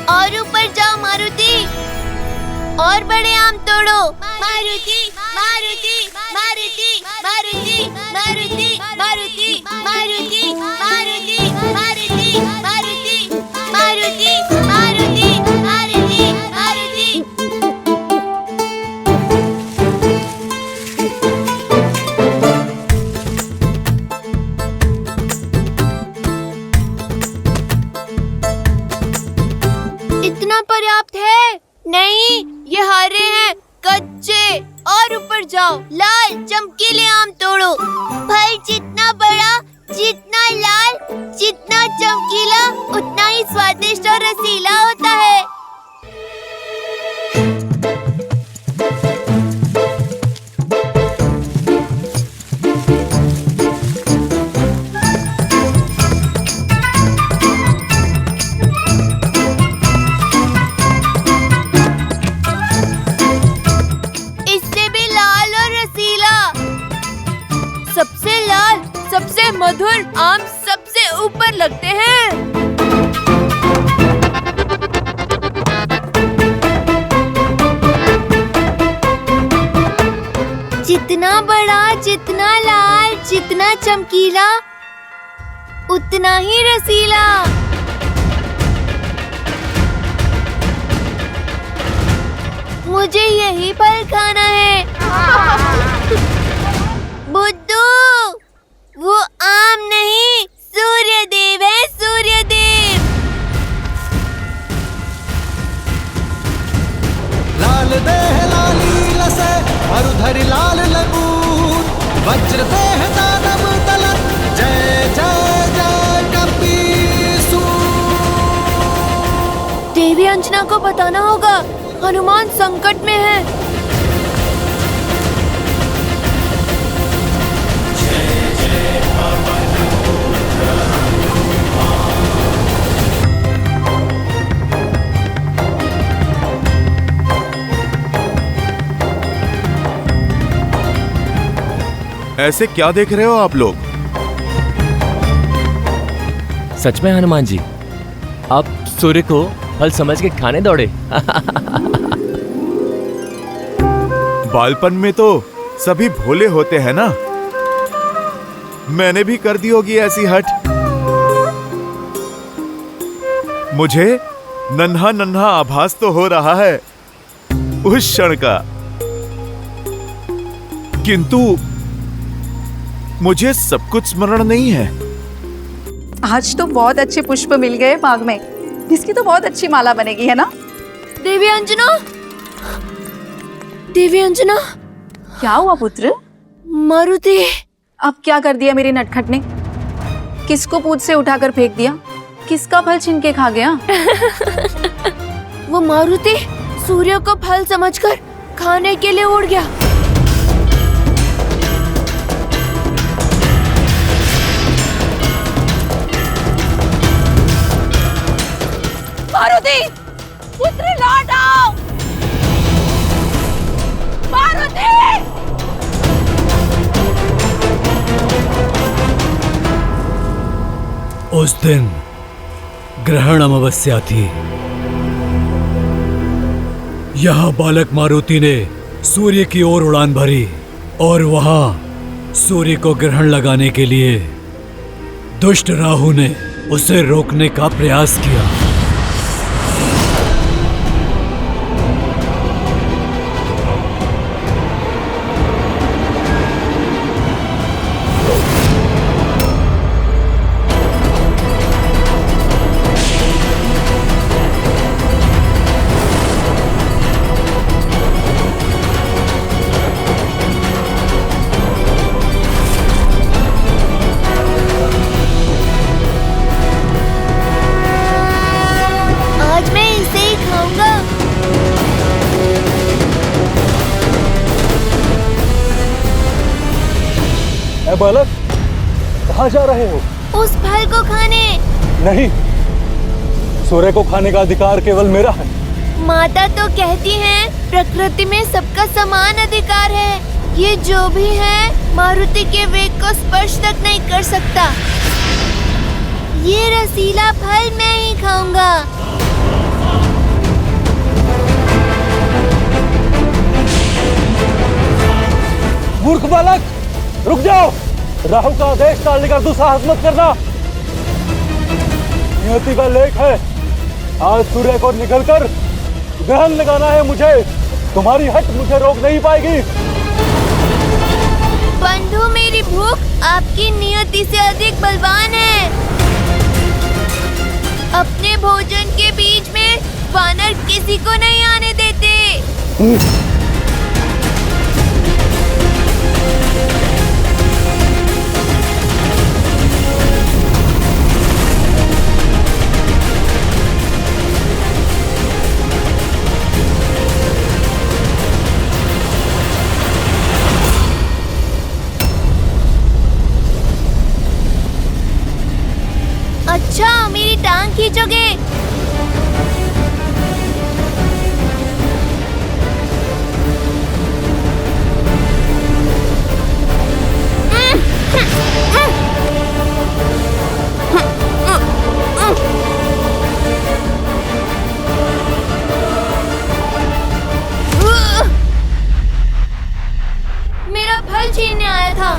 और ऊपर जाओ मारुति, और बड़े आम तोड़ो। मारुति, मारुति, मारुति, मारुति, मारुति, मारुति, मारुति, मारुति, मारुति, मारुति, मारुति, मारुति, मारुति, मारुति। इतना पर्याप्त है? नहीं, ये हरे हैं, कच्चे। और ऊपर जाओ, लाल चमकीले आम तोड़ो। फल जितना बड़ा, जितना लाल, जितना चमकीला, उतना ही स्वादिष्ट और रसीला होता है। सबसे मधुर आम सबसे ऊपर लगते हैं। जितना बड़ा, जितना लाल, जितना चमकीला, उतना ही रसीला। मुझे यही फल खाना है। बुद्धू, वो आम नहीं, सूर्यदेव है, सूर्यदेव। लाल देह लाली लसे मरुधरि लाल लगून, वज्र देह दानव तलन, जय जय जय कपीसू। देवी अंजना को बताना होगा, हनुमान संकट में है। ऐसे क्या देख रहे हो आप लोग? सच में हनुमान जी, आप सूर्य को फल समझ के खाने दौड़े। बालपन में तो सभी भोले होते हैं ना। मैंने भी कर दी होगी ऐसी हट। मुझे नन्हा नन्हा आभास तो हो रहा है उस क्षण का, किंतु मुझे सब कुछ स्मरण नहीं है। आज तो बहुत अच्छे पुष्प मिल गए बाग में। इसकी तो बहुत अच्छी माला बनेगी, है ना? देवी अंजना, देवी अंजना, क्या हुआ पुत्र? मारुति। अब क्या कर दिया मेरे नटखट ने? किसको पूछ से उठाकर फेंक दिया? किसका फल छीन के खा गया? वो मारुति सूर्य को फल समझकर खाने के लिए उड़ गया। मारुति, पुत्र लौट आओ! मारुति! उस दिन ग्रहण अमावस्या थी। यह बालक मारुति ने सूर्य की ओर उड़ान भरी और वहां सूर्य को ग्रहण लगाने के लिए दुष्ट राहु ने उसे रोकने का प्रयास किया। बालक, कहाँ जा रहे हो? उस फल को खाने। नहीं, सूर्य को खाने का अधिकार केवल मेरा है। माता तो कहती हैं प्रकृति में सबका समान अधिकार है। ये जो भी है मारुति के वेग को स्पर्श तक नहीं कर सकता। ये रसीला फल मैं ही खाऊंगा। मूर्ख बालक, रुक जाओ। राहु का आदेश टालने का दुस्साहस मत करना। नियति का लेख है, आज सूर्य को निकलकर ग्रहण लगाना है मुझे। तुम्हारी हट मुझे रोक नहीं पाएगी। बंधु, मेरी भूख आपकी नियति से अधिक बलवान है। अपने भोजन के बीच में वानर किसी को नहीं आने देते। अच्छा, मेरी टांग खींचोगे? मेरा फल छीनने आया था।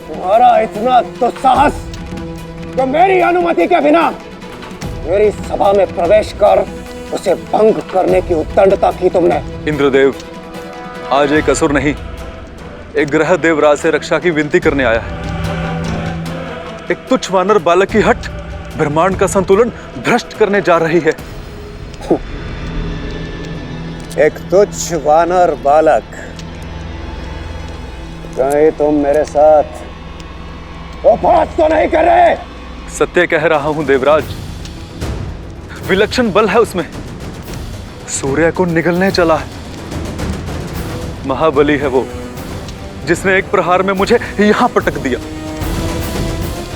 तुम्हारा इतना दुस्साहस जो मेरी अनुमति के बिना मेरी सभा में प्रवेश कर उसे भंग करने की उद्दंडता की तुमने। इंद्रदेव, आज एक असुर नहीं, एक ग्रह देवराज से रक्षा की विनती करने आया है। एक तुच्छ वानर बालक की हट ब्रह्मांड का संतुलन भ्रष्ट करने जा रही है। एक तुच्छ वानर बालक, कहीं तुम मेरे साथ उपहास तो नहीं कर रहे? सत्य कह रहा हूं देवराज, विलक्षण बल है उसमें। सूर्य को निगलने चला है। महाबली है वो, जिसने एक प्रहार में मुझे यहां पटक दिया।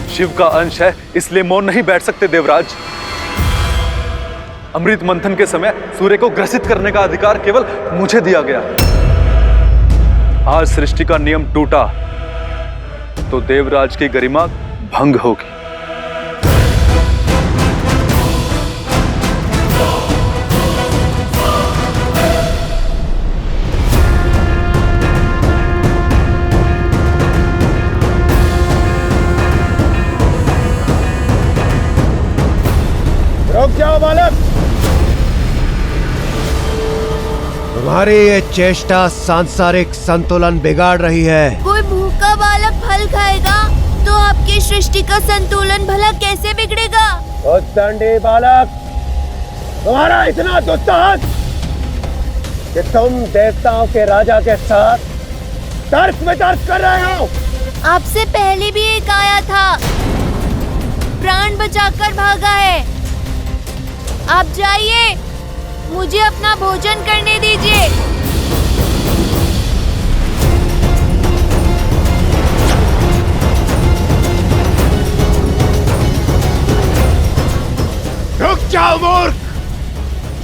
शिव का अंश है, इसलिए मौन नहीं बैठ सकते देवराज। अमृत मंथन के समय सूर्य को ग्रसित करने का अधिकार केवल मुझे दिया गया। आज सृष्टि का नियम टूटा तो देवराज की गरिमा भंग होगी। तुम्हारी ये चेष्टा सांसारिक संतुलन बिगाड़ रही है। कोई भूखा बालक फल खाएगा तो आपकी सृष्टि का संतुलन भला कैसे बिगड़ेगा? उद्दंडी बालक, तुम्हारा इतना दुस्साहस कि तुम देवताओं के राजा के साथ तर्क वितर्क कर रहे हो। आपसे पहले भी एक आया था, प्राण बचाकर भागा है। आप जाइए, मुझे अपना भोजन करने दीजिए। रुक जाओ मूर्ख,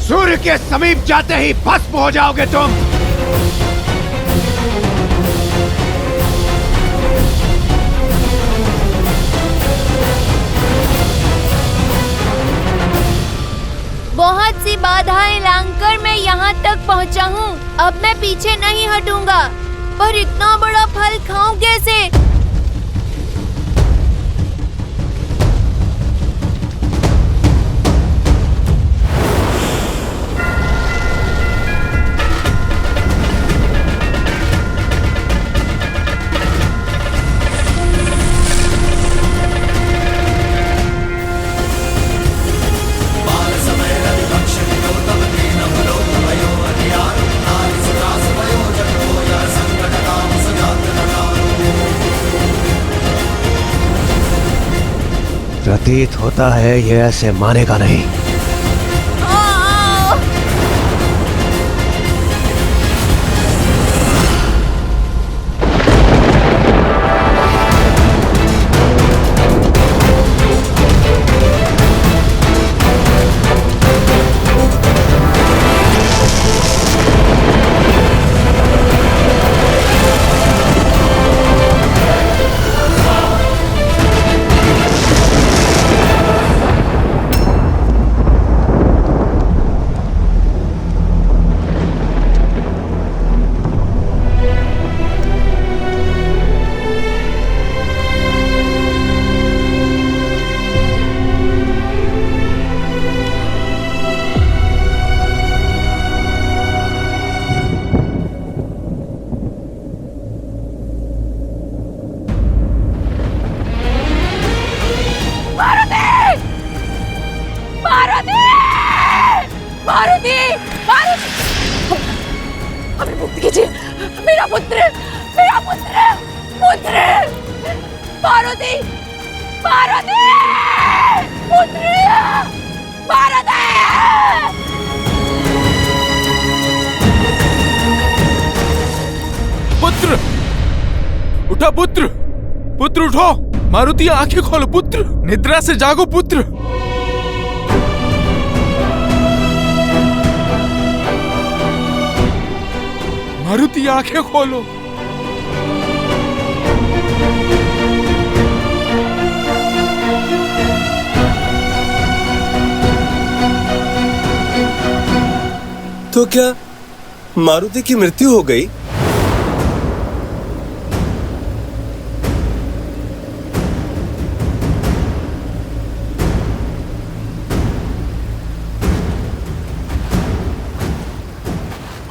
सूर्य के समीप जाते ही भस्म हो जाओगे तुम। बहुत सी बाधाएं लांघकर मैं यहाँ तक पहुँचा हूँ। अब मैं पीछे नहीं हटूंगा, पर इतना बड़ा फल खाऊं कैसे? प्रतीत होता है ये ऐसे मानेगा नहीं। हमें मुक्त कीजिए, मेरा पुत्र, मेरा पुत्र, पुत्र, पार्वती, पार्वती, पुत्र, पार्वती। पुत्र, उठो पुत्र, पुत्र उठो। मारुति आंखें खोलो पुत्र, निद्रा से जागो पुत्र। मारुति आंखें खोलो। तो क्या मारुति की मृत्यु हो गई?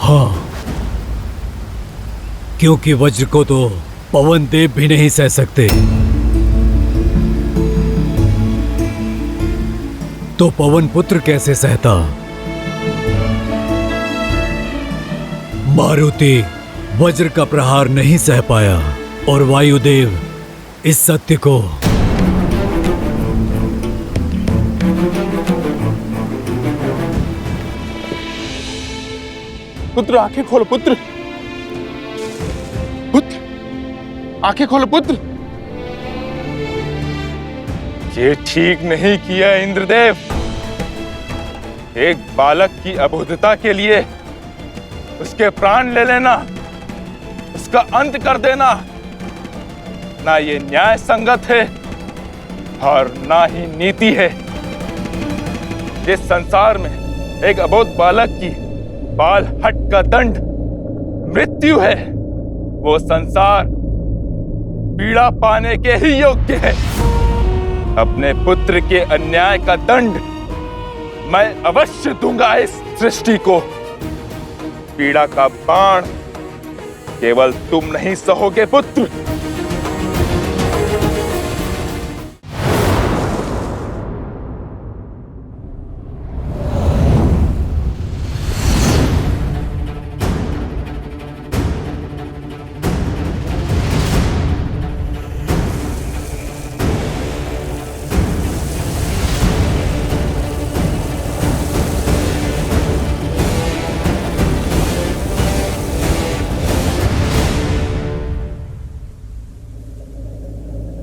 हाँ, क्योंकि वज्र को तो पवन देव भी नहीं सह सकते, तो पवन पुत्र कैसे सहता? मारुति वज्र का प्रहार नहीं सह पाया और वायुदेव इस सत्य को पुत्र आंखें खोलो पुत्र, पुत्र आंखें खोलो पुत्र। ये ठीक नहीं किया इंद्रदेव। एक बालक की अबोधता के लिए उसके प्राण ले लेना, उसका अंत कर देना, ना ये न्याय संगत है और ना ही नीति है। जिस संसार में एक अबोध बालक की बाल हट का दंड मृत्यु है, वो संसार पीड़ा पाने के ही योग्य है। अपने पुत्र के अन्याय का दंड मैं अवश्य दूंगा इस सृष्टि को। पीड़ा का बाण केवल तुम नहीं सहोगे पुत्र।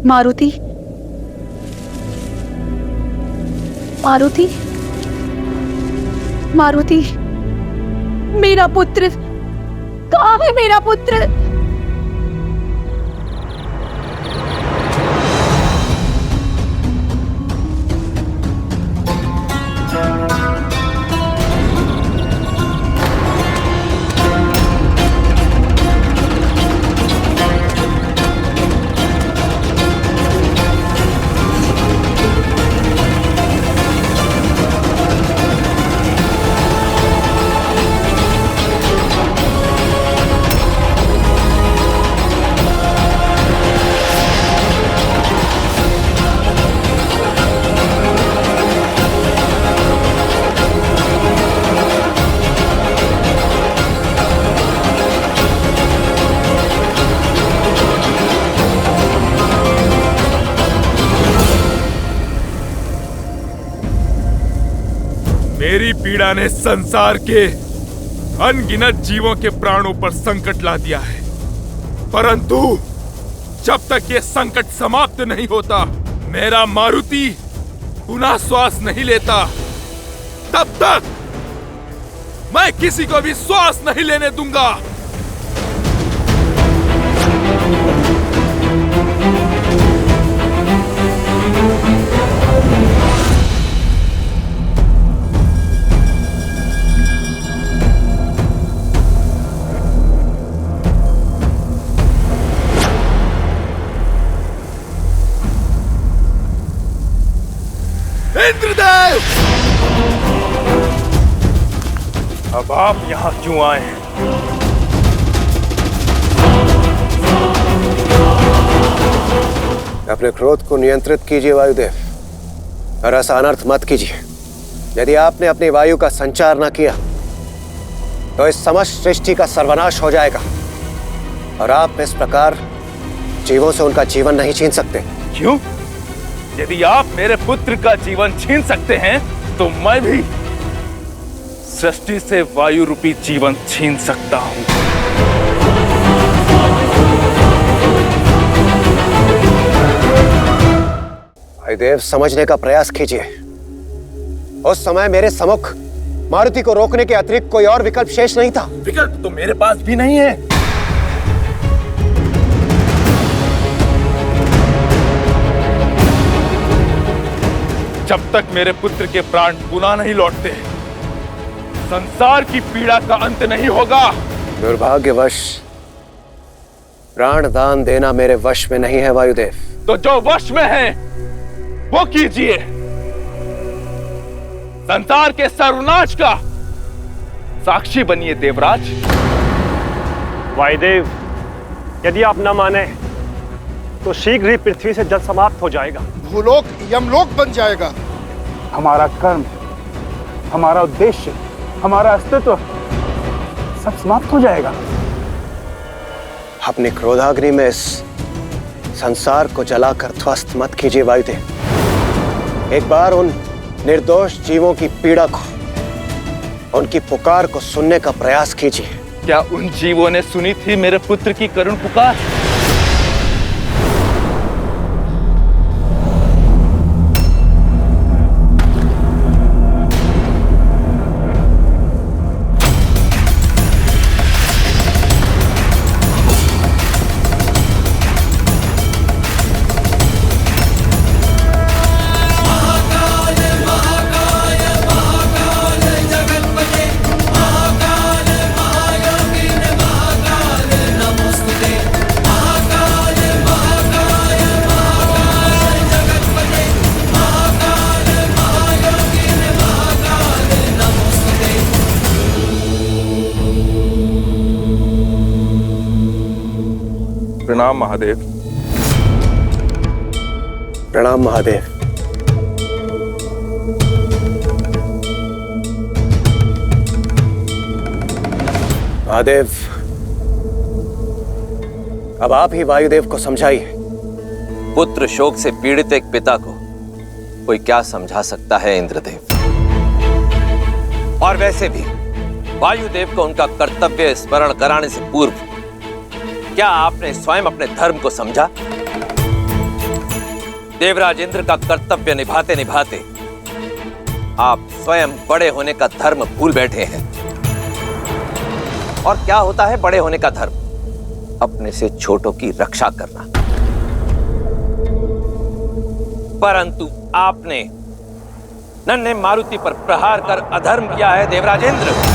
मारुति, मारुति, मारुति, मेरा पुत्र कहाँ है? मेरा पुत्र मेरी पीड़ा ने संसार के अनगिनत जीवों के प्राणों पर संकट ला दिया है, परंतु जब तक ये संकट समाप्त नहीं होता, मेरा मारुति पुनः श्वास नहीं लेता, तब तक मैं किसी को भी श्वास नहीं लेने दूंगा। इंद्रदेव, अब आप यहां क्यों आए हैं? अपने क्रोध को नियंत्रित कीजिए वायुदेव, और ऐसा अनर्थ मत कीजिए। यदि आपने अपनी वायु का संचार न किया तो इस समस्त सृष्टि का सर्वनाश हो जाएगा, और आप इस प्रकार जीवों से उनका जीवन नहीं छीन सकते। क्यों? यदि आप मेरे पुत्र का जीवन छीन सकते हैं, तो मैं भी सृष्टि से वायु रूपी जीवन छीन सकता हूं। वायुदेव, समझने का प्रयास कीजिए। उस समय मेरे सम्मुख मारुति को रोकने के अतिरिक्त कोई और विकल्प शेष नहीं था। विकल्प तो मेरे पास भी नहीं है। जब तक मेरे पुत्र के प्राण पुनः नहीं लौटते, संसार की पीड़ा का अंत नहीं होगा। दुर्भाग्यवश प्राण दान देना मेरे वश में नहीं है वायुदेव। तो जो वश में है वो कीजिए। संसार के सर्वनाश का साक्षी बनिए देवराज। वायुदेव, यदि आप न माने तो शीघ्र ही पृथ्वी से जल समाप्त हो जाएगा। भूलोक यमलोक बन जाएगा। हमारा कर्म, हमारा उद्देश्य, हमारा अस्तित्व सब समाप्त हो जाएगा। अपने क्रोधाग्नि में इस संसार को जलाकर ध्वस्त मत कीजिए वायुदेव। एक बार उन निर्दोष जीवों की पीड़ा को, उनकी पुकार को सुनने का प्रयास कीजिए। क्या उन जीवों ने सुनी थी मेरे पुत्र की करुण पुकार? प्रणाम महादेव। प्रणाम महादेव। महादेव, अब आप ही वायुदेव को समझाइए। पुत्र शोक से पीड़ित एक पिता को कोई क्या समझा सकता है इंद्रदेव? और वैसे भी वायुदेव को उनका कर्तव्य स्मरण कराने से पूर्व क्या आपने स्वयं अपने धर्म को समझा? देवराज इंद्र का कर्तव्य निभाते निभाते आप स्वयं बड़े होने का धर्म भूल बैठे हैं। और क्या होता है बड़े होने का धर्म? अपने से छोटों की रक्षा करना। परंतु आपने नन्हे मारुति पर प्रहार कर अधर्म किया है देवराज इंद्र।